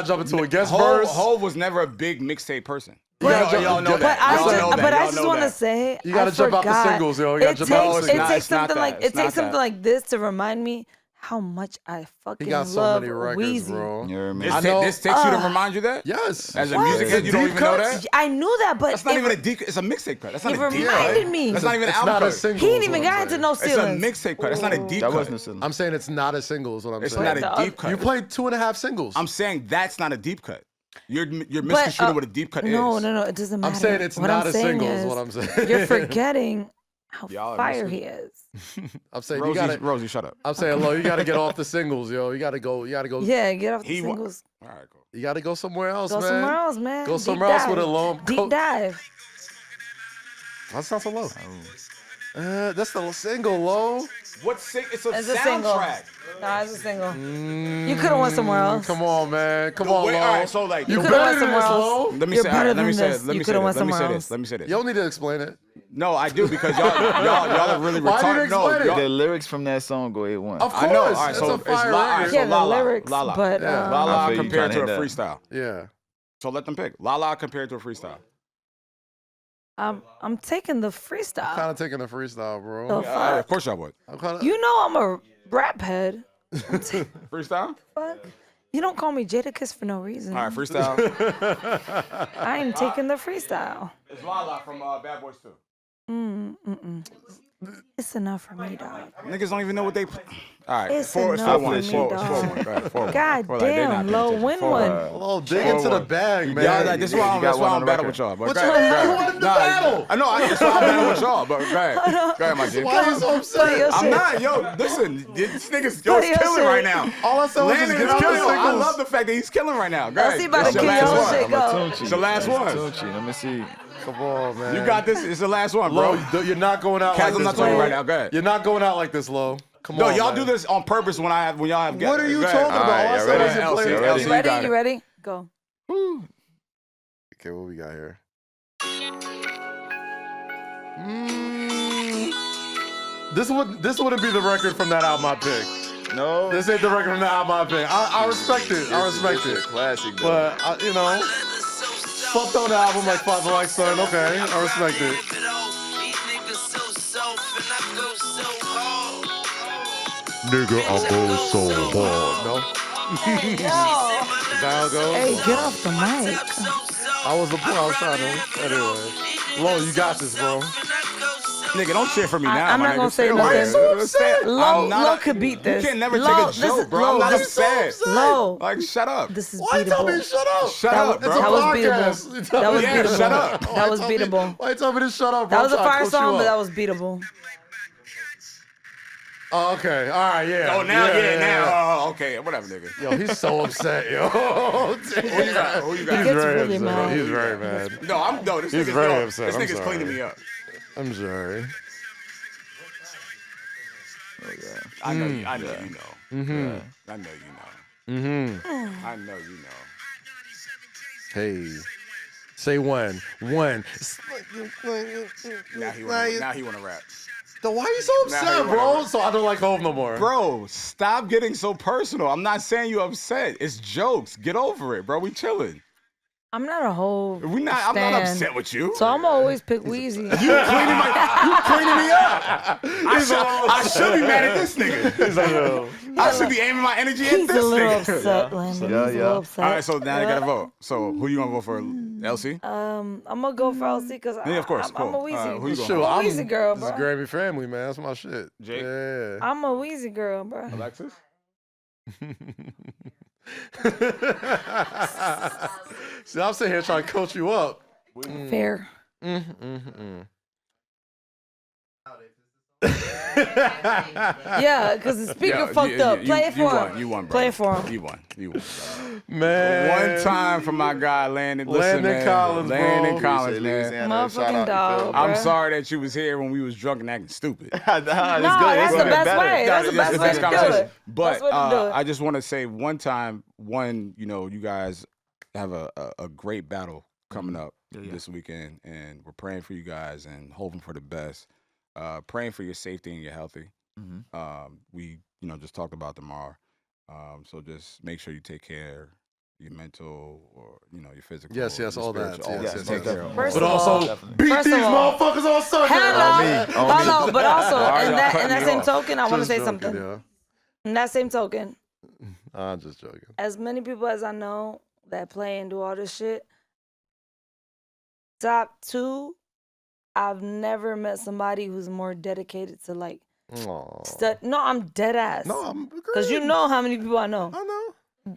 jump into a guest verse. Hov was never a big mixtape person. Y'all know that. But I just want to say, you gotta jump out the singles, yo. You gotta jump out the singles. It takes something like this to remind me how much I fucking love He got so many records, Weezy. bro. This takes you to remind you that? Yes. As a music head, you don't even know that? I knew that, but That's not even a deep. It's a mixtape cut. That's not a deep cut. It reminded me. That's not even an It's album not a cut. single. He didn't even get into no ceilings. It's a mixtape cut. That's not a deep That cut. wasn't a single. I'm saying it's not a single is what I'm It's saying. not a deep cut. You played 2.5 singles. I'm saying that's not a deep cut. You're misconstruing what a deep cut is. No, it doesn't matter. I'm saying it's not a single is what I'm saying. You're forgetting how Y'all fire he is. I'm saying Rosie, shut up. I'm saying, Lo, you gotta get off the singles, yo. You gotta go. Yeah, get off the singles. All right, cool. You gotta go somewhere else, Go man. somewhere else, man. Go somewhere else with a long deep dive. That's not so low. That's the single, Lo. It's a soundtrack. Nah, it's a single. You could have went somewhere else. Come on, man. Come on, Lo. All right, so like you could have went somewhere else. Lo. Let me You're say better let than me say this. this. Let You me could have say went this. Let me somewhere say else. this. Let me say this. You don't need to explain it. No, I do because y'all are really Why did you retarded. explain it? The lyrics from that song go 8-1. Of course. I know. All right, it's so a fire record. Yeah, the Lala, lyrics, Lala. but Yeah. I Lala feel you compared to a trying to hit freestyle. Yeah. So let them pick. Lala compared to a freestyle. I'm taking the freestyle. Kind of taking a freestyle, bro. The fuck? Of course I would. I'm kind of. You know I'm a rap head. Freestyle? Fuck. You don't call me Jadakiss for no reason. All right, freestyle. I am taking the freestyle. It's Lala from Bad Boys 2. It's enough for me, dog. Niggas don't even know what they. All right, It's 4-1. enough for me, 4-1. dog. Go ahead, 4-1. God Well, like, they're damn, not low paying win attention. one. Oh, dig into the bag, man. Yeah, like, this is why I'm battle with y'all. But Which go one? ahead, You go wanted ahead. to battle. I know. That's why I'm battling with y'all. But go ahead. Go ahead, my G. Why are you so upset? I'm not. Yo, listen. This nigga's Play your killing shit. right now. All I said was just Landon get is off the killing. I singles. love the fact that he's killing right now. Go Let's ahead. see about to It's the kill last your one. shit go. It's the last one. Let me see. Come on, man. You got this. It's the last one, bro. Lo, you're not going out Kaz, like I'm this, not talking Lo. right now. Go ahead. You're not going out like this, Lo. Come No, on, y'all man. do this on purpse when y'all have. What are you Go ahead. talking about? right, I y'all said ready? I wasn't playing. LC, You ready? got You it. ready? Go. Okay, what we got here? This wouldn't be the record from that album I picked. No. This ain't the record from that album I picked. I respect it. I respect This it. is a classic, though. But you know, fucked on the album like Father Like Son. Okay, I respect it. Nigga, I go so hard. No. Down goes. Hey, get off the mic. I was trying to. Anyway, Lo, you got this, bro. Nigga, don't cheer for me now. I'm my not nigga. gonna say Why you nothing. so upset? Low could beat this. You can never Low, take a joke, bro. I'm Low, not this- upset. Low. Like, shut up. This is Why you tell me to beatable. shut up? Shut That up, was- bro. that was Podcast. beatable. You tell That me- was Yeah, beatable. shut up. That was Why you tell me- beatable. Why you tell me to shut up, bro? That was a I'm trying to fire coach song, you but that up. was beatable. Oh, okay. All right, yeah. Oh, now, yeah. now. Oh, okay. Whatever, nigga. Yo, he's so upset, yo. Who you got? Who you He's got? gets very really upset. mad. He's very mad. No, this He's nigga's very no, upset. This I'm nigga's sorry. cleaning me up. I'm sorry. Oh, yeah. I know you know. Mm-hmm. I know you know. Mm-hmm. I know you know. Hey. Say one. One. Now he wanna rap. So why you so Now he upset, wanna bro? rap. So I don't like Hov no more. Bro, stop getting so personal. I'm not saying you upset. It's jokes. Get over it, bro. We chilling. I'm not a whole. I'm not upset with you. So I'm always pick Wheezy. You cleaning me up. I should be mad at this nigga. I should be aiming my energy at He's this a little nigga. upset, Landon. Yeah, He's a yeah. little upset. All right, so now I gotta vote. So who you gonna vote for? LC? I'm gonna go for LC because Yeah, of course. I'm a Cool. Wheezy. Who you Shoot, going? I'm a Weezy girl, This is bro. Grammy family, man. That's my shit. Jake? Yeah. I'm a Wheezy girl, bro. Alexis? See, I'm sitting here trying to coach you up. Fair. Yeah, because the speaker fucked up. Play it for him. You won, bro. Play it for him. You won. Man. One time for my guy, Landon. Listen, Landon man. Collins, bro. Landon Collins, man. Louisiana, shout Motherfucking out, dog, you feel me? I'm bruh. sorry that you was here when we was drunk and acting stupid. Nah, No, it's good. that's It's the gonna best get better. way. That's the best way to do it. But That's what to do it. I just want to say one time, you guys have a great battle coming up this weekend, and we're praying for you guys and hoping for the best. Praying for your safety and your healthy. We, just talked about tomorrow. So just make sure you take care your mental or, your physical. Yes, your all that. spiritual, all Yes, that. yes, Take care of First But of all, also, beat First these of all- motherfuckers on Sunday. Hello, but also, Why in y'all that cutting me same off? token, I want to Just say joking, something. yeah. In that same token, I'm just joking. as many people as I know that play and do all this shit, top 2, I've never met somebody who's more dedicated to like Aw. No, I'm dead ass. No, I'm Because you know how many people I know. I know.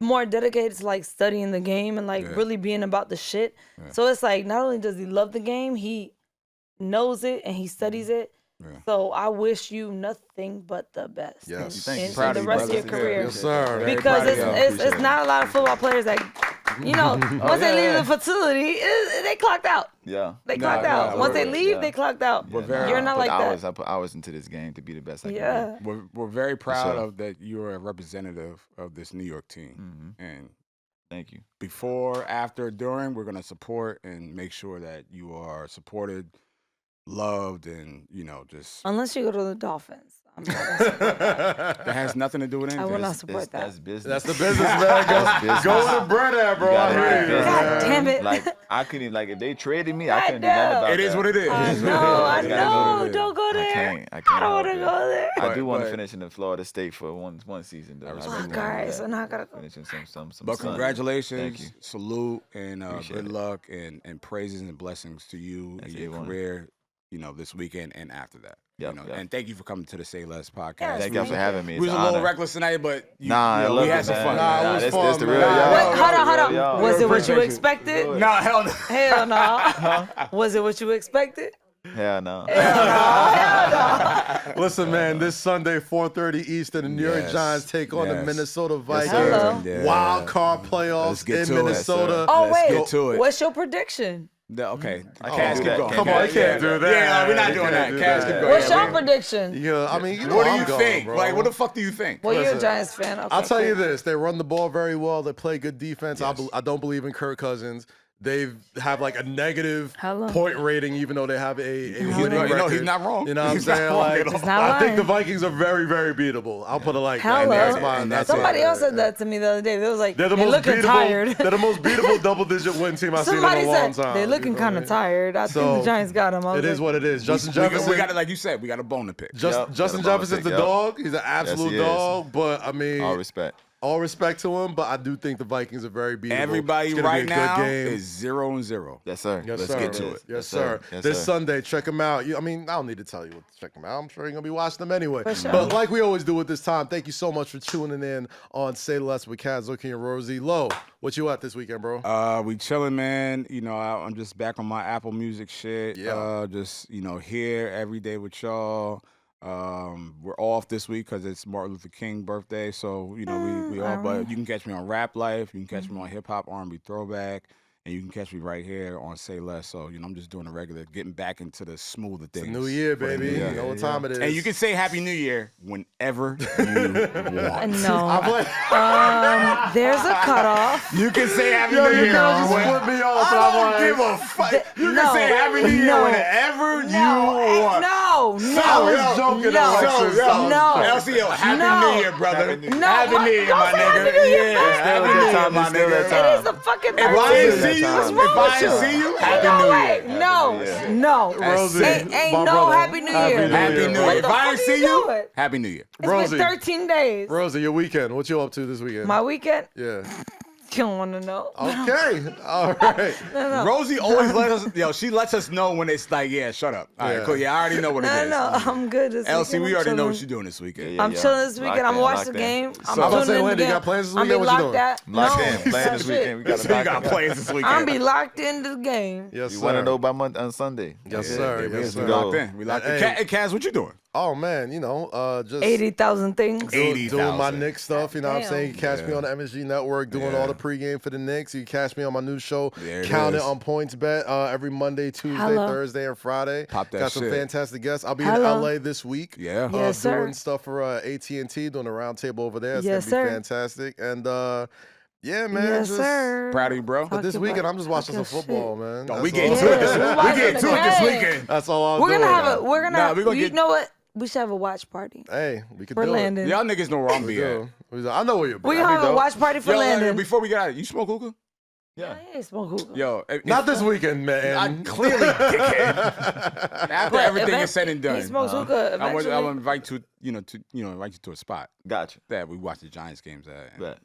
More dedicated to like studying the game and like really being about the shit. So it's like not only does he love the game, he knows it and he studies it. So I wish you nothing but the best Yes. in Proud the of you, rest of brother. your career. Yes, sir. Very Because proud of you. it's not a lot of football players that, once they leave the facility, they clocked out. Yeah. They clocked out. Once they leave, they clocked out. You're not like that. I put hours into this game to be the best I can Yeah. We're very proud sure. of that you're a representative of this New York team. And be. Thank you. before, after, during, we're going to support and make sure that you are supported, loved, and, just... Unless you go to the Dolphins. I'm not gonna support That has nothing to do with I anything. will not support that. That's business. That's the business, man. Go where the bread at, bro. I hear you. God damn it. Like I couldn't even, like if they traded me, God I couldn't do nothing damn. about It is that. what it is. I It know. is what it is. Don't go there. I can't. I don't want to help it. go there. I do want But- to finish in the Florida State for one season though. I do Fuck, wanna all do right, that. so now I gotta go. Finishing some But sun. congratulations, Thank you. salute, and Appreciate good it. luck and praises and blessings to you That's and your A1. career, this weekend and after that. Yep, yep. And thank you for coming to the Say Less podcast. Thank y'all for having me. We was It's a an little honor. reckless tonight, but I love we it, had some man. fun. Nah, it was This fun, the man. real y'all. Wait, hold on. Y'all. Was it what you Appreciate you. expected? No, hell no. Hell no. Was it what you expected? Hell no. Listen, man, this Sunday, 4:30 Eastern, the New York Yes. Giants take on the Yes. Minnesota Vikings. Hello. Yeah. Wild card Let's playoffs get in to it. Minnesota. Oh, Let's wait. get to it. What's your prediction? Okay. Cass, keep that. going. Come on, you can't do that. Yeah, we're not You doing can't that. do Cass, that. keep going. What's your prediction? Yeah, I mean, you know What do I'm you going, think? bro. Like, what the fuck do you think? Well, you're a Listen, Giants fan. Okay, I'll tell cool. you this: they run the ball very well. They play good defense. Yes. I don't believe in Kirk Cousins. They have like a negative Hello. point rating, even though they have a winning No, record. he's not wrong. You know what I'm He's not saying? wrong Like, at all. He's not I think lying. the Vikings are very, very beatable. I'll put it like that. Hello. That's mine. And That's Somebody it. else said that to me the other day. They was like, They're the they most looking beatable. tired. They're the most beatable double-digit win team I've Somebody seen in a long said time. they're looking kind of tired. I think the Giants got him. It is what it is. Justin We Jefferson. got it, like you said, we got a bone to pick. Justin got a bone to Jefferson's pick, a dog. He's an absolute he is. dog. But I mean, All respect. all respect to him. But I do think the Vikings are very beatable. Everybody It's gonna right be a good now game. is 0-0. Yes, sir. Yes, Let's sir. get to it. Yes, sir. Yes, This sir. Sunday, check them out. I mean, I don't need to tell you what to check them out. I'm sure you're going to be watching them anyway. For sure. But like we always do at this time, thank you so much for tuning in on Say Less with Kaz, Lowkey and Rosy. Lo, what you at this weekend, bro? We chilling, man. You know, I'm just back on my Apple Music shit. Yeah. Just, you know, here every day with y'all. We're off this week because it's Martin Luther King birthday. So, you know, we off. But you can catch me on Rap Life. You can catch me on Hip Hop R&B Throwback. And you can catch me right here on Say Less. So, you know, I'm just doing a regular, getting back into the smoother things. New Year, for the baby. new year. You know what time it is. And you can say Happy New Year whenever you want. No. There's a cutoff. You can say Happy Yo, New you Year. girls just when- put me off. I and I'm don't give like, a fuck. You no, can say Happy New Year no, whenever you No, want. no. was joking, no, Alexis. no. LCO, Happy No. New Year, brother. Happy New Year. No, Happy New Year, don't my say Happy nigga. New Year, Yeah, man. Happy Still New that Year, time, my still that nigga. time. It is the fucking If I ain't 13th. see you, What's if wrong I with ain't you? see you, Ain't Happy no New way. Year. No. Rosie, Ain't my no brother. Happy New Year. Happy New Year. What If the I fuck ain't are see you you, doing? Happy New Year. It's Rosie. been 13 days. Rosie, your weekend. What you up to this weekend? My weekend? Yeah. You don't want to know. Okay. All right. Rosie always lets us, she lets us know when it's like, yeah, shut up. All right, Yeah. cool. Yeah, I already know what it is. No, I'm good this LC, weekend. we I'm already know chilling. what she's doing this weekend. Yeah, I'm chilling this Locked weekend. I'm in, watching the locked game. in. I'm So, I'm about to tuning say, in the Landon, you game. got plans this I'm weekend? be What you locked doing? at. Locked no, in. Playing this shit. weekend. We got So you got locked in. plans this I'm weekend. be locked into the game. Yes, You sir. want to know by on Sunday? Yes, Yeah, sir. yeah, Yes, We sir. locked in. We locked in. Hey. Hey, Kaz, what you doing? Oh, man. You know, just 80,000 things. doing my 80,000. Knicks stuff. You know what I'm Damn. saying? You can catch me on the MSG Network doing all the pregame for the Knicks. You can catch me on my new show, There it Count It is. on Points Bet, every Monday, Tuesday, Hello. Thursday, and Friday. Pop that Got some shit. fantastic guests. I'll be in Hello. LA this week. Yeah. Yes, sir. Doing stuff for AT&T, doing a roundtable over there. It's Yes, going to be sir. fantastic. And, yeah, man. Yes, just, sir. Proud of you, bro. But this Talk weekend, about- I'm just watching some talk your football, shit. man. No, That's we all getting I'm to it doing. this Yeah, We getting to it this hey. weekend. That's all I'm We're doing. gonna have a. We're gonna. Nah, we gonna you get- know what? We should have a watch party Hey, we could for do Landon. Y'all niggas know where I'm it. We be at. do. I know where you're We That'd gonna be have a dope. watch party for Yo, Landon. before we get out, you smoke hookah? I ain't smoke hookah. Yo, Not this weekend, man. I clearly dickhead. After But everything event- is said and done, He smokes hookah eventually. I'll invite you, invite you to a spot Gotcha. that we watch the Giants games at. And, Right.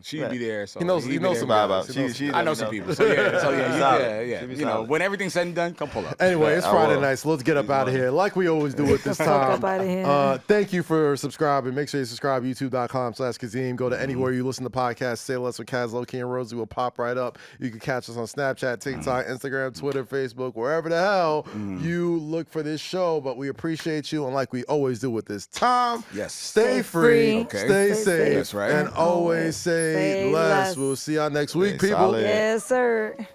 she'd Right. be there. So He knows he'd be some there. Vibe guys. out. He knows She- I know some people. So yeah, Solid. yeah. She be You know, solid. when everything's said and done, come pull up. Anyway, it's I Friday will. night, so let's get up out of here. Like we always do at this Fuck time. up outta here. Thank you for subscribing. Make sure you subscribe, youtube.com/Kazeem. Go to anywhere you listen to podcasts. Say Less with Kaz, Lowkey and Rosy will pop right up. You can catch us on Snapchat, TikTok, Instagram, Twitter, Facebook, wherever the hell you look for this show. But we appreciate you. And like we always do with this time, Yes. stay Stay free, free. Okay. stay Stay safe, safe. That's right. and always say Say less. less. We'll see y'all next week, Stay people. solid. Yes, sir.